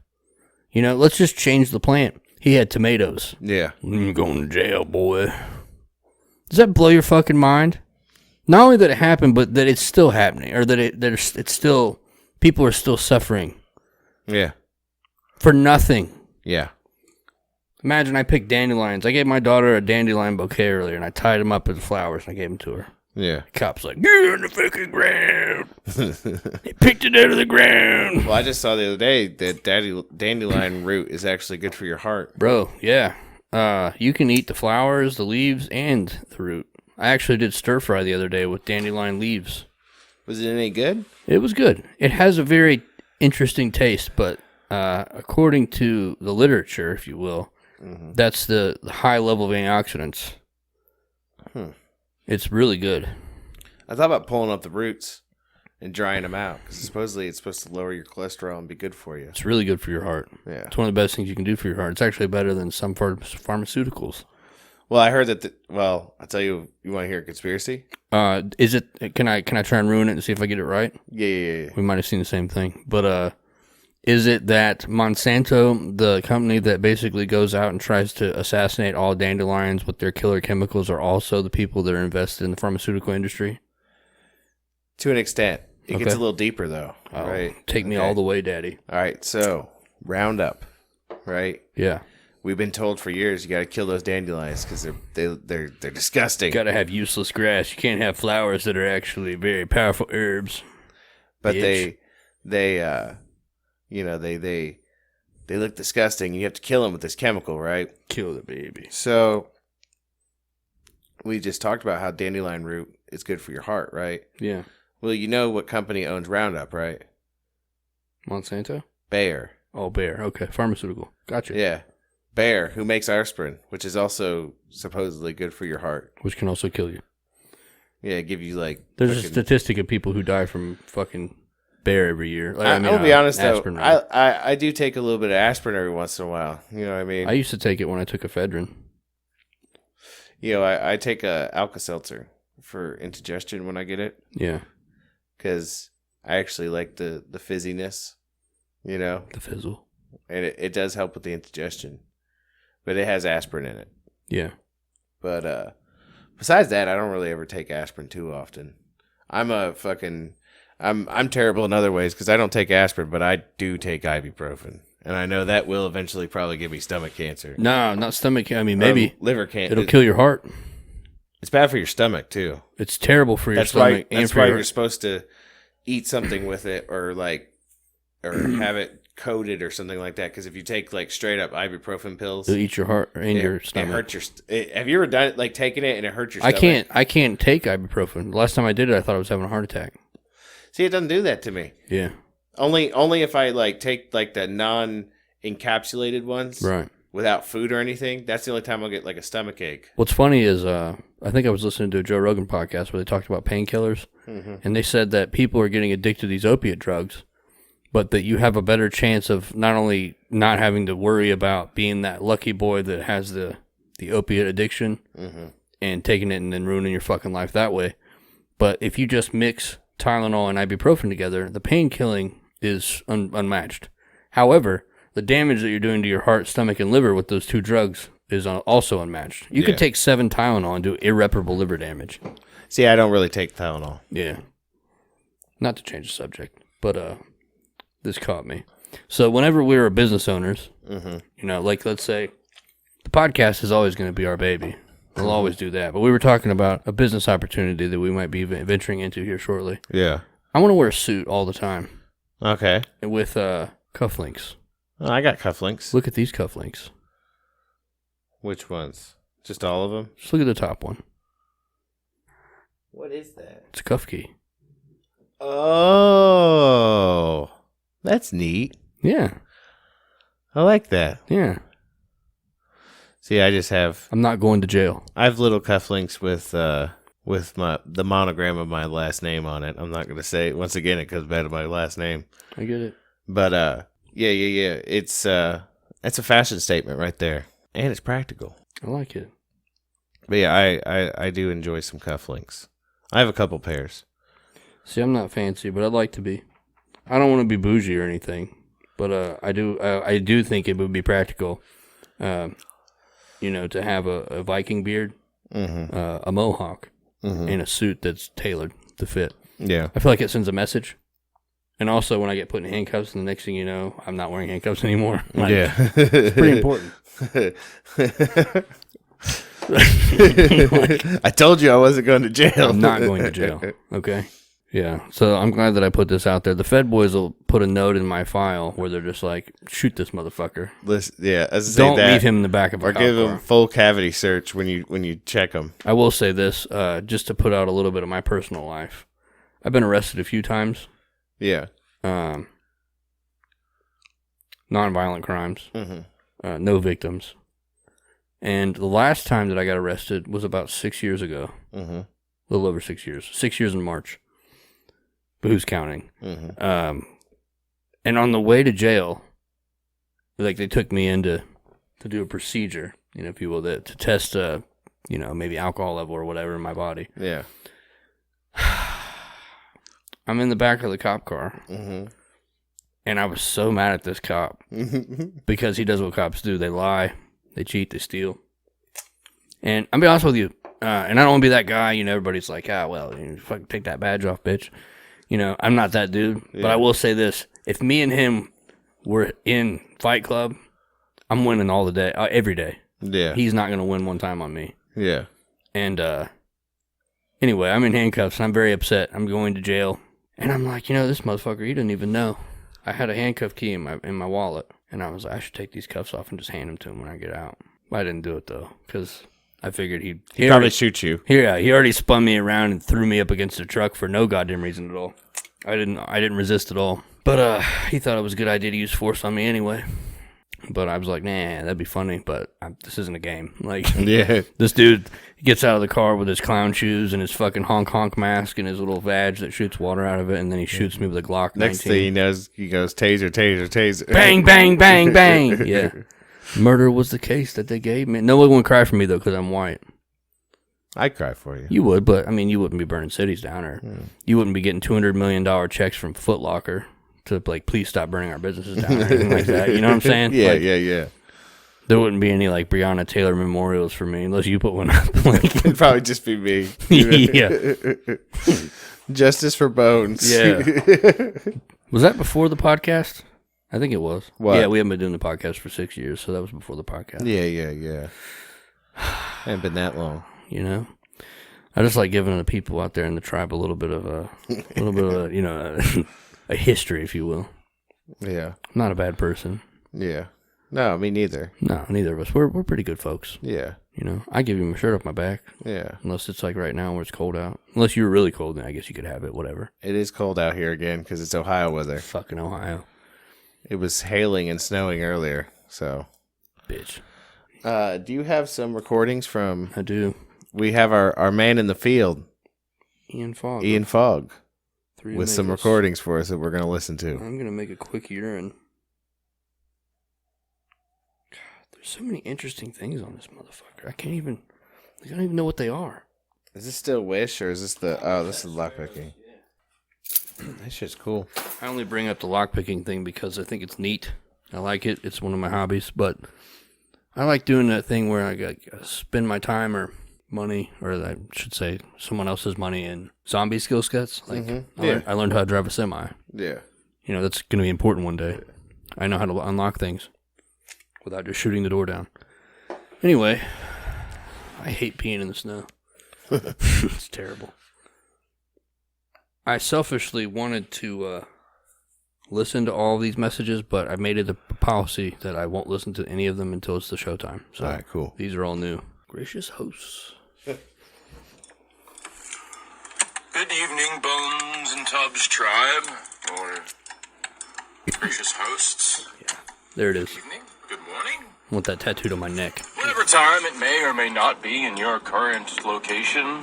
Let's just change the plant. He had tomatoes. Yeah. You're going to jail, boy. Does that blow your fucking mind? Not only that it happened, but that it's still happening, or that it's still, people are still suffering. Yeah. For nothing. Yeah. Imagine I picked dandelions. I gave my daughter a dandelion bouquet earlier, and I tied them up as flowers, and I gave them to her. Yeah. The cop's like, get on the fucking ground. He picked it out of the ground. Well, I just saw the other day that dandelion root is actually good for your heart. Bro, yeah. You can eat the flowers, the leaves, and the root. I actually did stir fry the other day with dandelion leaves. Was it any good? It was good. It has a very interesting taste, but according to the literature, if you will, that's the high level of antioxidants. It's really good. I thought about pulling up the roots and drying them out because supposedly it's supposed to lower your cholesterol and be good for you. It's really good for your heart. Yeah, it's one of the best things you can do for your heart. It's actually better than some pharmaceuticals. Well, I heard that. I'll tell you. You want to hear a conspiracy? Is it? Can I try and ruin it and see if I get it right? Yeah. We might have seen the same thing, but is it that Monsanto, the company that basically goes out and tries to assassinate all dandelions with their killer chemicals, are also the people that are invested in the pharmaceutical industry? To an extent. It gets a little deeper, though. Right? Take me all the way, Daddy. All right, so Roundup, right? Yeah. We've been told for years you got to kill those dandelions because they're disgusting. You got to have useless grass. You can't have flowers that are actually very powerful herbs. But they look disgusting. You have to kill them with this chemical, right? Kill the baby. So we just talked about how dandelion root is good for your heart, right? Yeah. Well, you know what company owns Roundup, right? Monsanto? Bayer. Oh, Bayer. Okay. Pharmaceutical. Gotcha. Yeah. Bayer, who makes aspirin, which is also supposedly good for your heart. Which can also kill you. Yeah, give you like... There's a statistic of people who die from fucking Bayer every year. I'll be honest, though. I do take a little bit of aspirin every once in a while. You know what I mean? I used to take it when I took ephedrine. You know, I take a Alka-Seltzer for indigestion when I get it. Yeah. Because I actually like the fizziness, you know? The fizzle. And it does help with the indigestion. But it has aspirin in it. Yeah. But besides that, I don't really ever take aspirin too often. I'm terrible in other ways because I don't take aspirin, but I do take ibuprofen. And I know that will eventually probably give me stomach cancer. No, not stomach cancer. I mean, maybe. Liver cancer. It'll kill your heart. It's bad for your stomach, too. It's terrible for your stomach. That's why you're supposed to eat something with it or have it coated or something like that. Because if you take like straight up ibuprofen pills, it'll eat your heart and your stomach. It hurts have you ever done it, like taking it and it hurts your stomach? I can't take ibuprofen. The last time I did it, I thought I was having a heart attack. See, it doesn't do that to me. Yeah. Only if I like take like the non-encapsulated ones. Right. Without food or anything, that's the only time I'll get like a stomach ache. What's funny is I think I was listening to a Joe Rogan podcast where they talked about painkillers, and they said that people are getting addicted to these opiate drugs, but that you have a better chance of not only not having to worry about being that lucky boy that has the opiate addiction and taking it and then ruining your fucking life that way, but if you just mix Tylenol and ibuprofen together, the pain killing is unmatched. However, the damage that you're doing to your heart, stomach, and liver with those two drugs is also unmatched. You could take 7 Tylenol and do irreparable liver damage. See, I don't really take Tylenol. Yeah. Not to change the subject, but this caught me. So whenever we were business owners, you know, like let's say the podcast is always going to be our baby. We'll always do that. But we were talking about a business opportunity that we might be venturing into here shortly. Yeah. I want to wear a suit all the time. Okay. With cufflinks. Oh, I got cufflinks. Look at these cufflinks. Which ones? Just all of them? Just look at the top one. What is that? It's a cuff key. Oh, that's neat. Yeah. I like that. Yeah. See, I just have... I'm not going to jail. I have little cufflinks with the monogram of my last name on it. I'm not going to say it. Once again, it comes back to my last name. I get it. But, yeah. It's a fashion statement right there. And it's practical. I like it. But yeah, I do enjoy some cufflinks. I have a couple pairs. See, I'm not fancy, but I'd like to be. I don't want to be bougie or anything, but I do think it would be practical, you know, to have a Viking beard, a mohawk, and a suit that's tailored to fit. Yeah. I feel like it sends a message. And also, when I get put in handcuffs, and the next thing you know, I'm not wearing handcuffs anymore. Yeah. It's pretty important. I told you I wasn't going to jail. I'm not going to jail. Okay. Yeah. So I'm glad that I put this out there. The Fed boys will put a note in my file where they're just like, shoot this motherfucker. Listen, yeah. As I say Don't that, leave him in the back of a or cop give car. him full cavity search when you check him. I will say this, just to put out a little bit of my personal life. I've been arrested a few times. Yeah. Non-violent crimes. Mm-hmm. No victims. And the last time that I got arrested was about 6 years ago. Mm-hmm. A little over 6 years. 6 years in March. But who's counting? Mm-hmm. And on the way to jail, like they took me in to do a procedure, if you will, to test, maybe alcohol level or whatever in my body. Yeah. I'm in the back of the cop car. Mm-hmm. And I was so mad at this cop because he does what cops do. They lie, they cheat, they steal. And I'll be honest with you, and I don't want to be that guy, everybody's like, fucking take that badge off, bitch. I'm not that dude. Yeah. But I will say this, if me and him were in Fight Club, I'm winning all the day, every day. Yeah. He's not going to win one time on me. Yeah. And anyway, I'm in handcuffs, and I'm very upset. I'm going to jail. And I'm like, this motherfucker, he didn't even know. I had a handcuff key in my wallet, and I was like, I should take these cuffs off and just hand them to him when I get out. But I didn't do it, though, because I figured he'd probably shoot you. Yeah, he already spun me around and threw me up against the truck for no goddamn reason at all. I didn't resist at all. But he thought it was a good idea to use force on me anyway. But I was like, nah, that'd be funny, but this isn't a game. Like, yeah. This dude gets out of the car with his clown shoes and his fucking honk mask and his little badge that shoots water out of it, and then he shoots me with a Glock 19. Next thing he knows, he goes, taser, taser, taser. Bang, bang, bang, bang. Yeah. Murder was the case that they gave me. No one would cry for me, though, because I'm white. I'd cry for you. You would, but, you wouldn't be burning cities down, or you wouldn't be getting $200 million checks from Foot Locker to, like, please stop burning our businesses down or anything like that. You know what I'm saying? Yeah, like, yeah. There wouldn't be any, like, Breonna Taylor memorials for me unless you put one up. It'd probably just be me. Yeah. Justice for Bones. Yeah. Was that before the podcast? I think it was. What? Yeah, we haven't been doing the podcast for 6 years, so that was before the podcast. Yeah. Hasn't been that long. I just like giving the people out there in the tribe a little bit of a a history, if you will. Yeah. I'm not a bad person. Yeah. No, me neither. No, neither of us. We're pretty good folks. Yeah. I give you my shirt off my back. Yeah. Unless it's like right now where it's cold out. Unless you were really cold, then I guess you could have it, whatever. It is cold out here again because it's Ohio weather. Fucking Ohio. It was hailing and snowing earlier, so. Bitch. Do you have some recordings from... I do. We have our man in the field. Ian Fogg. With some recordings for us that we're going to listen to. I'm going to make a quick urine. God, there's so many interesting things on this motherfucker. I don't even know what they are. Is this still Wish, or is this this is lockpicking? That shit's cool. I only bring up the lockpicking thing because I think it's neat. I like it. It's one of my hobbies, but I like doing that thing where I spend my time or money, or I should say someone else's money in zombie skill sets. Like, I learned how to drive a semi. Yeah. That's going to be important one day. I know how to unlock things without just shooting the door down. Anyway, I hate peeing in the snow. It's terrible. I selfishly wanted to listen to all of these messages, but I made it a policy that I won't listen to any of them until it's the showtime. So all right, cool. These are all new. Gracious hosts. Good evening, Bonesandtubs tribe, or gracious hosts. Yeah, there it is. Good evening, good morning. I want that tattooed on my neck. Whatever time it may or may not be in your current location,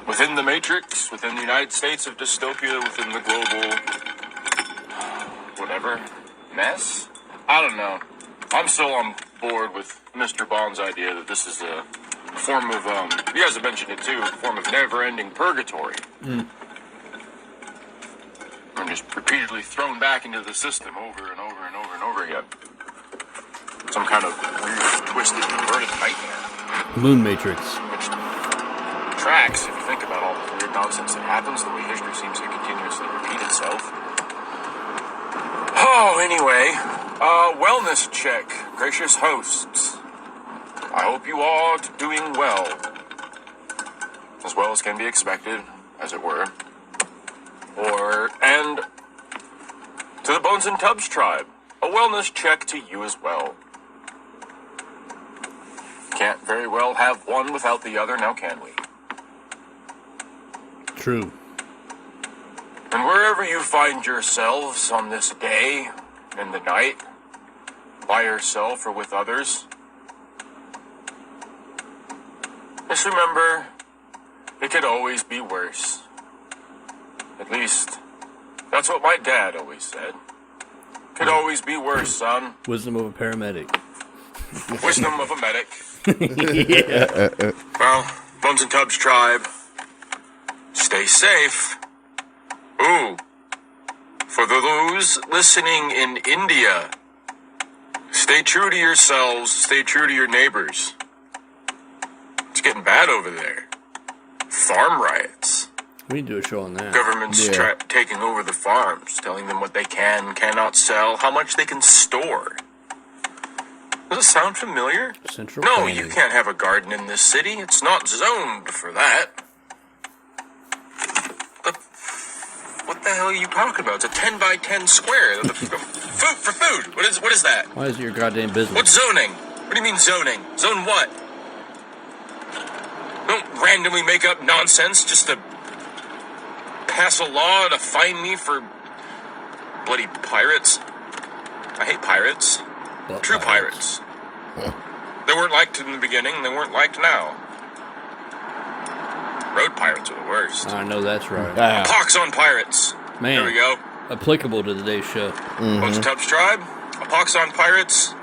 within the Matrix, within the United States of dystopia, within the global, whatever, mess? I don't know. I'm still on board with Mr. Bond's idea that this is a form of, you guys have mentioned it too, a form of never-ending purgatory. I'm just repeatedly thrown back into the system over and over and over and over again. Some kind of weird, twisted, perverted nightmare. Moon Matrix. Which tracks, if you think about all the weird nonsense that happens, the way history seems to continuously anyway, wellness check, gracious hosts. I hope you all are doing well. As well as can be expected, as it were. And to the Bonesandtubs tribe, a wellness check to you as well. Can't very well have one without the other, now can we? True. And wherever you find yourselves on this day, in the night, by yourself or with others, just remember, it could always be worse. At least, that's what my dad always said. Could always be worse, son. Wisdom of a paramedic. Wisdom of a medic. Well, Bonesandtubs tribe, stay safe. Ooh, for those listening in India, stay true to yourselves, stay true to your neighbors. It's getting bad over there. Farm riots. We need to do a show on that. Government's taking over the farms, telling them what they cannot sell, how much they can store. Does it sound familiar? Central No, planning. you can't have a garden in this city. It's not zoned for that. What the hell are you talking about? It's a 10 by 10 square. Food for food. What is that? Why is it your goddamn business? What's zoning? What do you mean zoning? Zone what? Don't randomly make up nonsense just to pass a law to fine me for bloody pirates. I hate pirates. True pirates. They weren't liked in the beginning, they weren't liked now. Road pirates are the worst. I know that's right. Pox on pirates. Man. There we go. Applicable to today's show. Bonesandtubs tribe, a pox on pirates.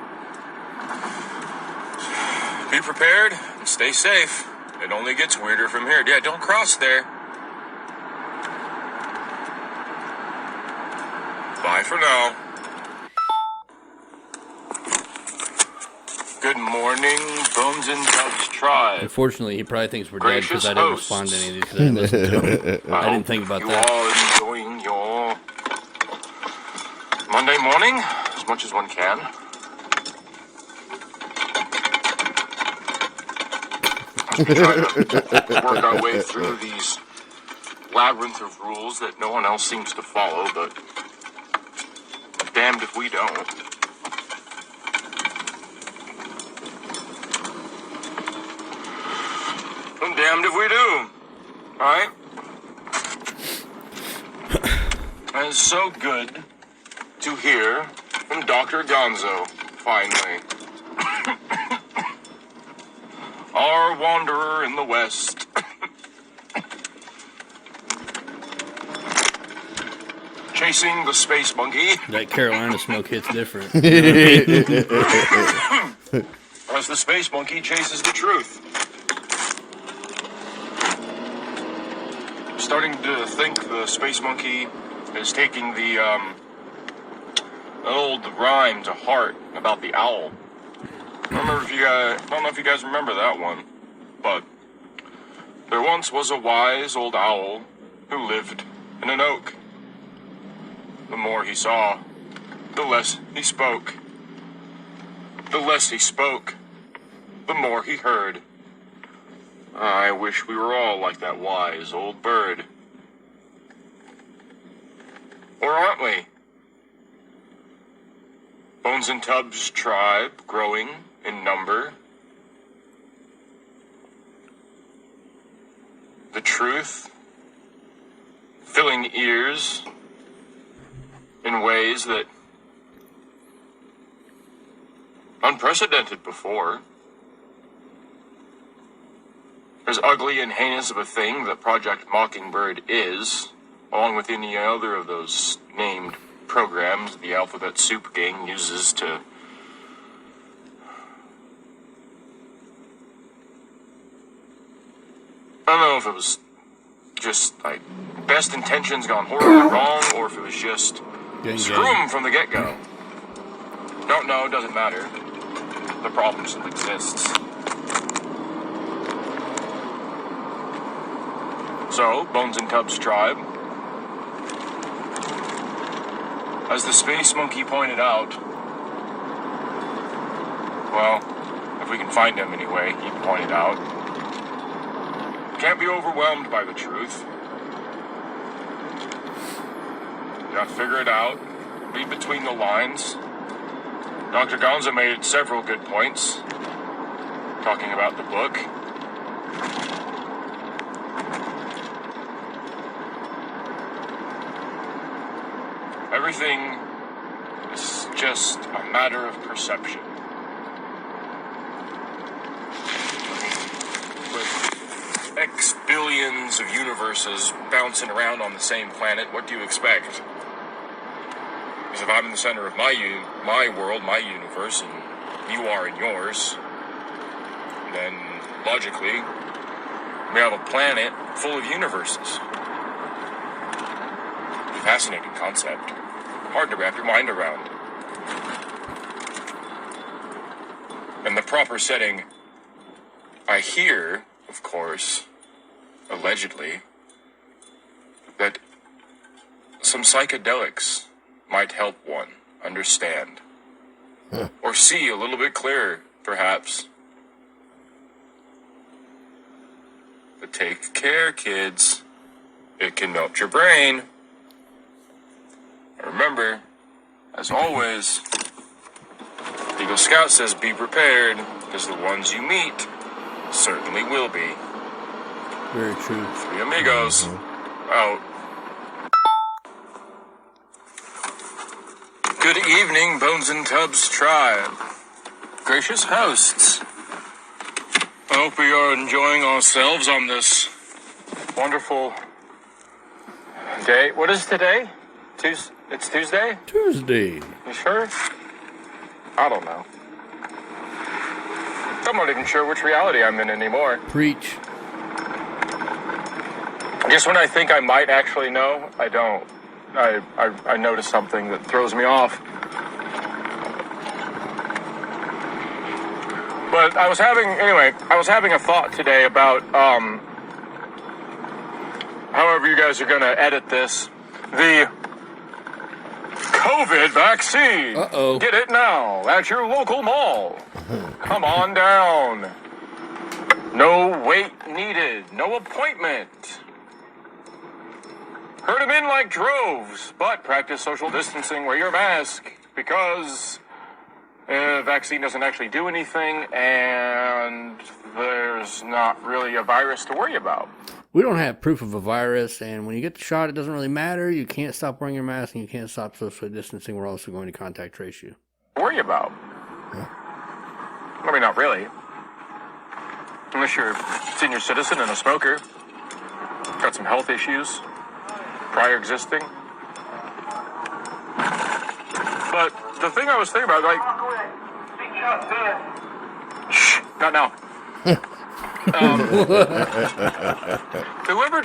Be prepared and stay safe. It only gets weirder from here. Yeah, don't cross there. Bye for now. Good morning, Bonesandtubs tribe. Unfortunately, he probably thinks we're dead because I Gracious didn't respond to any of these because I didn't listen to him. I didn't think about you that. all enjoying your Monday morning as much as one can. As we try to work our way through these labyrinth of rules that no one else seems to follow, but damned if we don't. And damned if we do. Alright? And it's so good to hear from Dr. Gonzo, finally. Our wanderer in the West. Chasing the space monkey. That Carolina smoke hits different. As the space monkey chases the truth. Starting to think the space monkey is taking the old rhyme to heart about the owl. I don't know if you guys remember that one, but there once was a wise old owl who lived in an oak. The more he saw, the less he spoke. The less he spoke, the more he heard. I wish we were all like that wise old bird. Or aren't we? Bonesandtubs tribe growing in number. The truth filling ears in ways that unprecedented before. As ugly and heinous of a thing that Project Mockingbird is, along with any other of those named programs the Alphabet Soup Gang uses to I don't know if it was just like best intentions gone horribly wrong, or if it was just screw them from the get-go. Don't know, doesn't matter. The problem still exists. So, Bonesandtubs tribe, As the space monkey pointed out, well, if we can find him anyway, he pointed out, can't be overwhelmed by the truth. You have to figure it out, read between the lines. Dr. Gonza made several good points, talking about the book. Everything is just a matter of perception. With X billions of universes bouncing around on the same planet, what do you expect? Because if I'm in the center of my world, my universe, and you are in yours, then logically, we have a planet full of universes. Fascinating concept. Hard to wrap your mind around. In the proper setting, I hear, of course, allegedly, that some psychedelics might help one understand. Or see a little bit clearer, perhaps. But take care, kids. It can melt your brain. Remember, as always, Eagle Scout says be prepared, because the ones you meet certainly will be. Very true. Three amigos, out. Good evening, Bonesandtubs tribe. Gracious hosts. I hope we are enjoying ourselves on this wonderful day. What is today? It's Tuesday? Tuesday. You sure? I don't know. I'm not even sure which reality I'm in anymore. Preach. I guess when I think I might actually know, I don't. I notice something that throws me off. But I was having a thought today about, however you guys are gonna edit this, the COVID vaccine. Uh-oh. Get it now at your local mall. Come on down. No wait needed. No appointment. Herd them in like droves, but practice social distancing, wear your mask, because vaccine doesn't actually do anything, and there's not really a virus to worry about. We don't have proof of a virus, and when you get the shot, it doesn't really matter. You can't stop wearing your mask, and you can't stop social distancing. We're also going to contact trace you. Worry about? Yeah. I mean, not really. Unless you're a senior citizen and a smoker. Got some health issues. Prior existing. But the thing I was thinking about, like... Shh, not now. Whoever,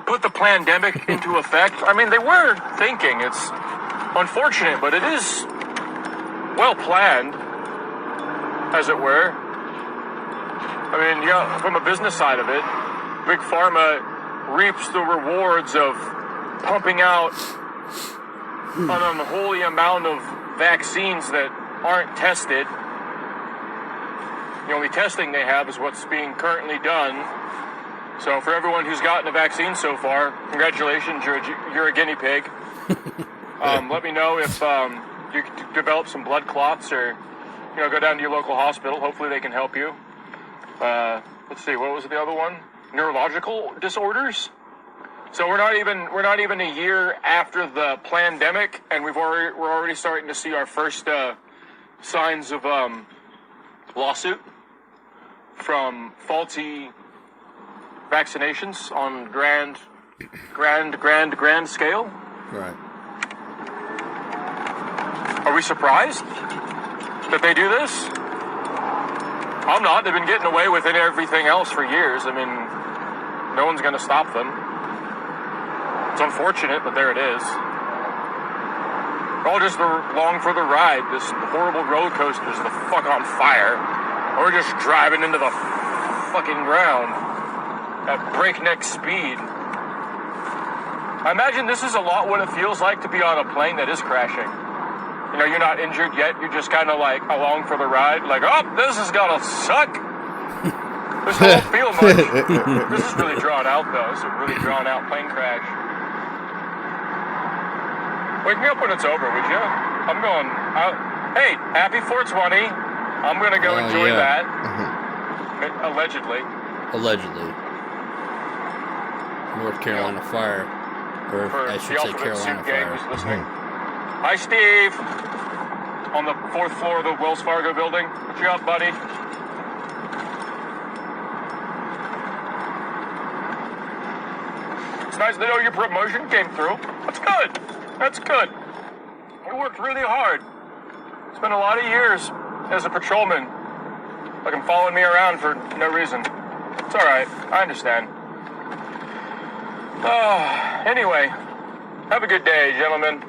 put the pandemic into effect, I mean, they were thinking. It's unfortunate, but it is well planned, as it were. I mean, yeah, from a business side of it, Big Pharma reaps the rewards of pumping out an unholy amount of vaccines that aren't tested. The only testing they have is what's being currently done. So for everyone who's gotten a vaccine so far, congratulations, you're a guinea pig. Let me know if you develop some blood clots or, go down to your local hospital. Hopefully they can help you. Let's see, what was the other one? Neurological disorders. So we're not even a year after the pandemic, and we're already starting to see our first signs of lawsuit from faulty vaccinations on grand scale. Right. Are we surprised that they do this? I'm not. They've been getting away with it, everything else for years. I mean, no one's going to stop them. It's unfortunate, but there it is. We're all just along for the ride. This horrible roller coaster is the fuck on fire. We're just driving into the fucking ground at breakneck speed. I imagine this is a lot what it feels like to be on a plane that is crashing. You know, you're not injured yet. You're just kind of like along for the ride. Like, oh, this is gonna suck. This won't feel much. This is really drawn out, though. This is a really drawn out plane crash. Wake me up when it's over, would you? I'm going out. Hey, happy 420. I'm going to go enjoy that. Allegedly. North Carolina fire. Or For I should the say Alphabet Carolina Soup gang fire. who's listening. Hi, Steve. On the 4th floor of the Wells Fargo building. What you up, buddy? It's nice to know your promotion came through. That's good. That's good. You worked really hard. Spent a lot of years as a patrolman. Like him following me around for no reason. It's all right. I understand. Anyway, have a good day, gentlemen.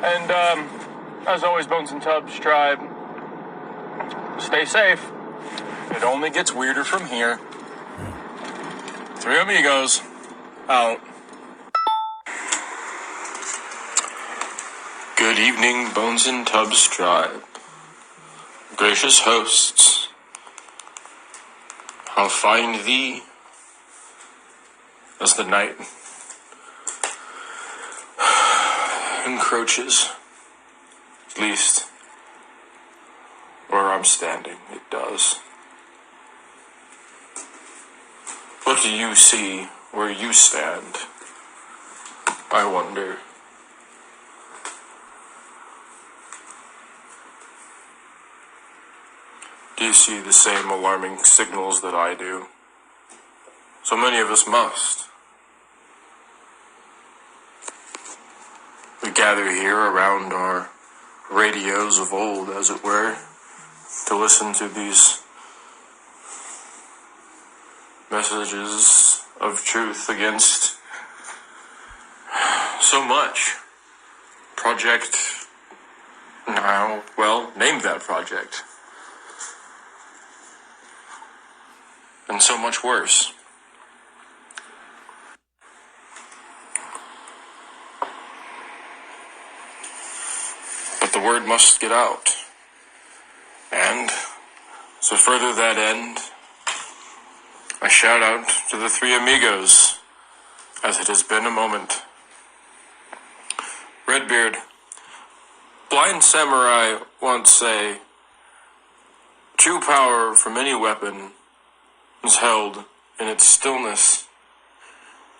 And, as always, Bonesandtubs tribe, stay safe. It only gets weirder from here. Three amigos. Out. Good evening, Bonesandtubs tribe. Gracious hosts, I'll find thee as the night encroaches, at least where I'm standing, it does. What do you see where you stand? I wonder. Do you see the same alarming signals that I do? So many of us must. We gather here around our radios of old, as it were, to listen to these messages of truth against so much. Project now, well, name that project. And so much worse. But the word must get out. And, to further that end, I shout out to the three amigos, as it has been a moment. Redbeard, blind samurai once say, true power from any weapon is held in its stillness,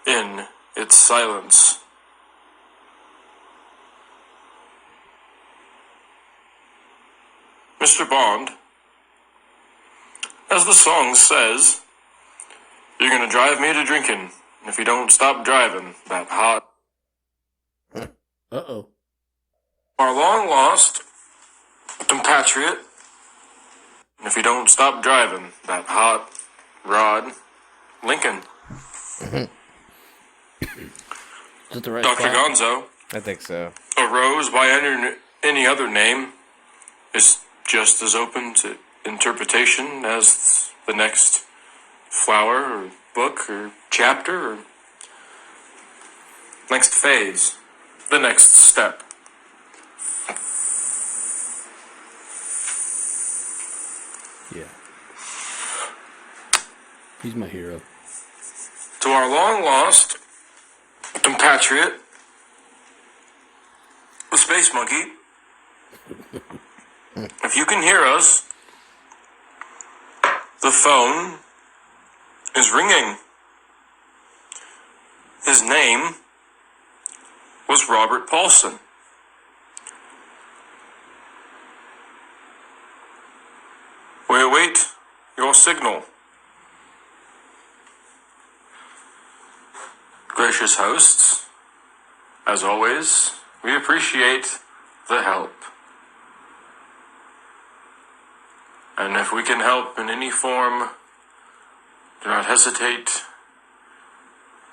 in its silence. Mr. Bond, as the song says, you're gonna drive me to drinking if you don't stop driving that hot. Uh-oh. Our long lost compatriot, if you don't stop driving that hot rod Lincoln. Is that the right Dr. spot? Gonzo, I think so. a rose by any other name, is just as open to interpretation as the next flower or book or chapter or next phase, the next step. Yeah. He's my hero. To our long-lost compatriot, the Space Monkey, if you can hear us, the phone is ringing. His name was Robert Paulson. We await your signal. Gracious hosts, as always, we appreciate the help. And if we can help in any form, do not hesitate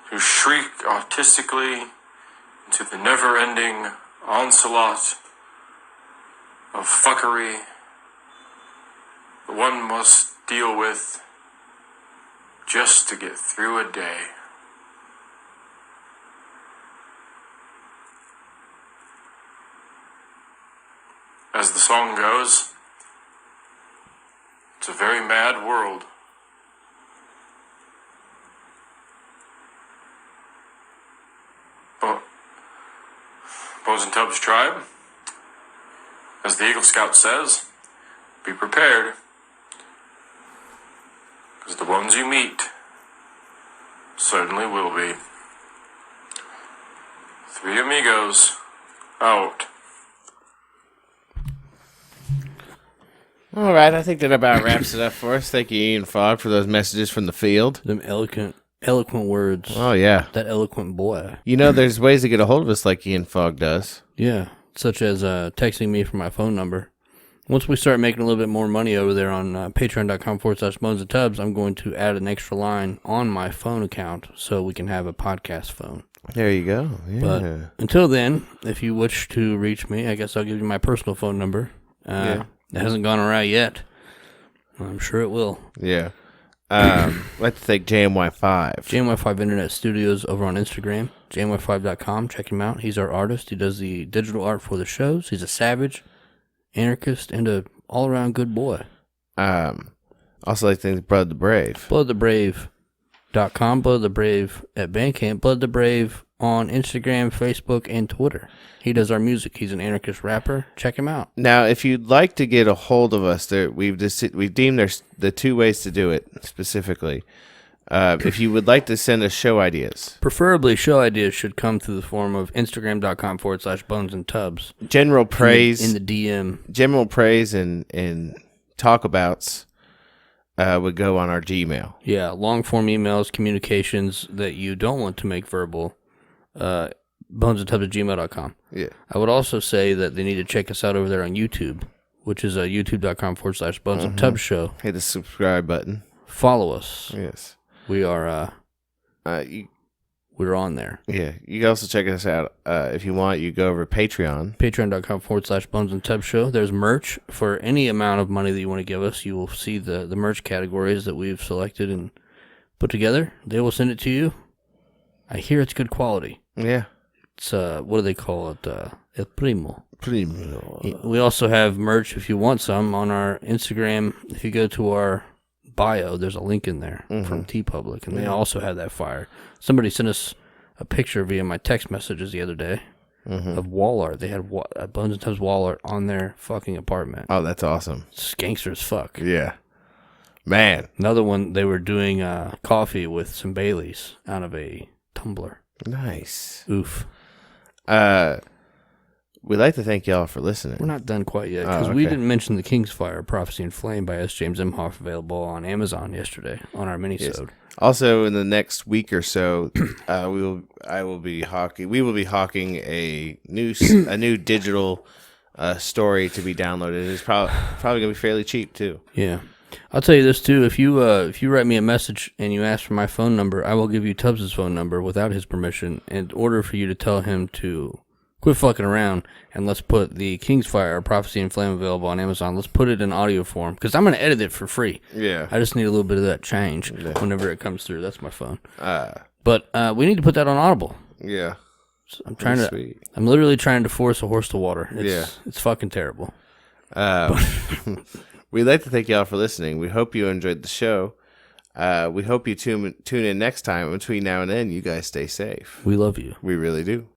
to shriek artistically into the never-ending onslaught of fuckery that one must deal with just to get through a day. As the song goes, it's a very mad world. But Bonesandtubs tribe, as the Eagle Scout says, be prepared. Because the ones you meet certainly will be. Three amigos out. All right, I think that about wraps it up for us. Thank you, Ian Fogg, for those messages from the field. Them eloquent words. Oh, yeah. That eloquent boy. You know, there's ways to get a hold of us like Ian Fogg does. Yeah, such as texting me from my phone number. Once we start making a little bit more money over there on patreon.com/Bonesandtubs, I'm going to add an extra line on my phone account so we can have a podcast phone. There you go. Yeah. But until then, if you wish to reach me, I guess I'll give you my personal phone number. It hasn't gone around yet. I'm sure it will. Yeah. I'd like to thank JMY5. JMY5 Internet Studios over on Instagram. JMY5.com. Check him out. He's our artist. He does the digital art for the shows. He's a savage, anarchist, and a all-around good boy. Also like to thank Blood the Brave. BloodTheBrave.com. Blood the Brave at Bandcamp. Blood the Brave on Instagram, Facebook, and Twitter. He does our music. He's an anarchist rapper. Check him out. Now, if you'd like to get a hold of us, we've deemed there's the two ways to do it specifically. If you would like to send us show ideas, preferably show ideas should come through the form of Instagram.com/Bonesandtubs. General praise in the DM. General praise and talkabouts would go on our Gmail. Yeah, long form emails, communications that you don't want to make verbal. Bonesandtubs@gmail.com. Yeah. I would also say that they need to check us out over there on YouTube, which is youtube.com/Bonesandtubs show. Hit the subscribe button. Follow us. Yes. We are we're on there. Yeah. You can also check us out if you want. You go over to Patreon. Patreon.com/Bonesandtubs show. There's merch for any amount of money that you want to give us. You will see the merch categories that we've selected and put together. They will send it to you. I hear it's good quality. Yeah. It's, what do they call it? El Primo. Primo. We also have merch if you want some on our Instagram. If you go to our bio, there's a link in there from TeePublic, and they also have that fire. Somebody sent us a picture via my text messages the other day of wall art. They had a Bonesandtubs wall art on their fucking apartment. Oh, that's awesome. It's gangster as fuck. Yeah. Man. Another one, they were doing coffee with some Baileys out of a tumbler. Nice. Oof. We'd like to thank y'all for listening. We're not done quite yet, because we didn't mention The King's Fire, Prophecy and Flame by S. James Imhoff, available on Amazon yesterday on our mini-sode. Yes. Also, in the next week or so, we will be hawking a new digital story to be downloaded. It's probably gonna be fairly cheap too. Yeah. I'll tell you this too, if you write me a message and you ask for my phone number, I will give you Tubbs' phone number without his permission in order for you to tell him to quit fucking around and let's put The King's Fire, Prophecy and Flame available on Amazon. Let's put it in audio form, because I'm going to edit it for free. Yeah. I just need a little bit of that change whenever it comes through. That's my phone. But we need to put that on Audible. Yeah. So I'm literally trying to force a horse to water. It's fucking terrible. We'd like to thank y'all for listening. We hope you enjoyed the show. We hope you tune in next time. Between now and then, you guys stay safe. We love you. We really do.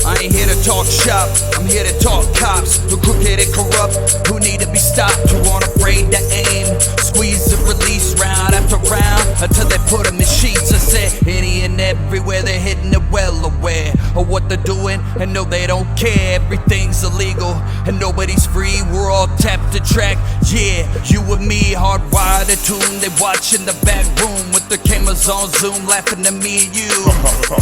I ain't here to talk shop, I'm here to talk cops who crooked and corrupt, who need to be stopped, who aren't afraid to aim, squeeze and release round after round until they put them in sheets. I said any and everywhere they're hitting it, well aware of what they're doing, and no, they don't care. Everything's illegal and nobody's free. We're all tapped to track, yeah, you and me hardwired to tune. They watch in the back room with the cameras on zoom, laughing at me and you.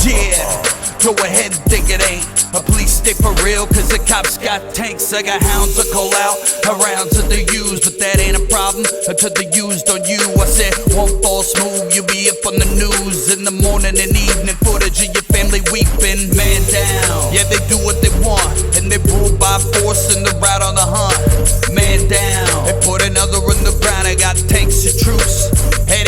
Yeah, go ahead and think it ain't. Police stay for real, cause the cops got tanks. I got hounds to call out, rounds that they use, but that ain't a problem until they used on you. I said, one false move, you'll be up on the news in the morning and evening. Footage of your family weeping, man down. Yeah, they do what they want, and they rule by force and they're out on the hunt. Man down, they put another in the ground, I got tanks and troops. Hey,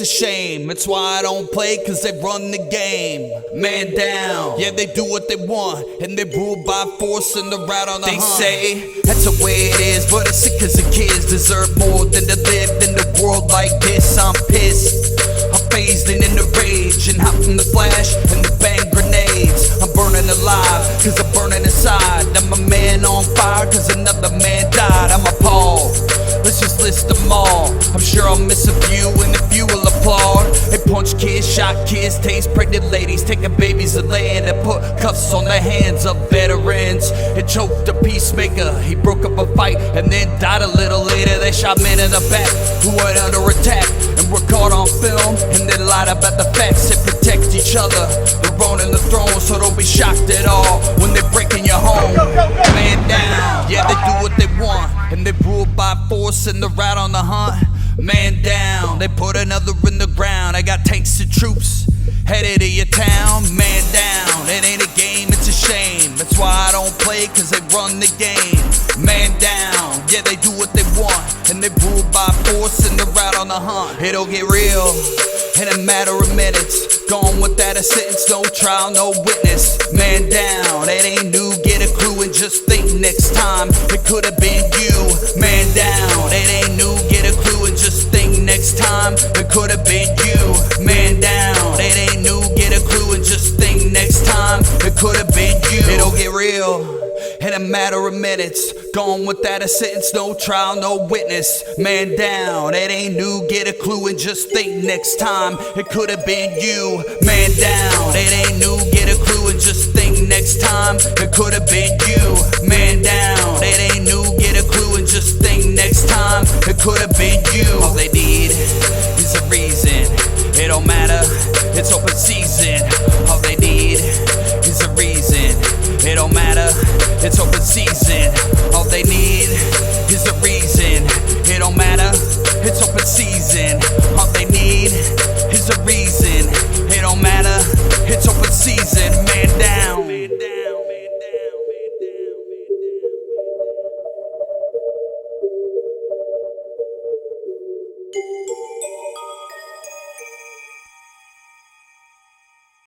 it's a shame. That's why I don't play, cause they run the game. Man down, yeah, they do what they want, and they rule by force and they're out on the hunt. They say that's the way it is, but it's sick cause the kids deserve more than to live in the world like this. I'm pissed, I'm phased in the rage, and hop from the flash and the bang grenades. I'm burning alive, cause I'm burning inside. I'm a man on fire, cause another man died. I'm appalled, let's just list them all. I'm sure I'll miss a few, and a few will applaud. They punch kids, shot kids, taste pregnant ladies, taking babies to land and put cuffs on the hands of veterans. It choked a peacemaker, he broke up a fight and then died a little later. They shot men in the back who were under attack and were caught on film, and they lied about the facts and protect each other. They're owning the throne, so don't be shocked at all when they're breaking your home. Man down, yeah, they do what they want, and they rule by force and they're out on the hunt. Man down, they put another in the ground. I got tanks and troops headed to your town. Man down, it ain't a game, it's a shame. That's why I don't play, cause they run the game. Man down, yeah, they do what they want, and they rule by force and they're out on the hunt. It'll get real in a matter of minutes. Gone without a sentence, no trial, no witness. Man down, it ain't new, get a clue and just think next time it could have been you. Man down, it ain't new, get a clue and just think next time it could have been you. Man down, it ain't new, get a clue and just think next time it could have been you. It'll get real in a matter of minutes. Gone without a sentence, no trial, no witness. Man down, it ain't new, get a clue and just think next time it could have been you. Man down, it ain't new, get a clue and just think next time it could have been you. Man down, it ain't new, get a clue and just think next time it could have been you. All they need is a reason, it don't matter, it's open season. All they need is a reason, it don't matter, it's open season. All they need is a reason, it don't matter, it's open season. All they need is a reason, it don't matter, it's open season.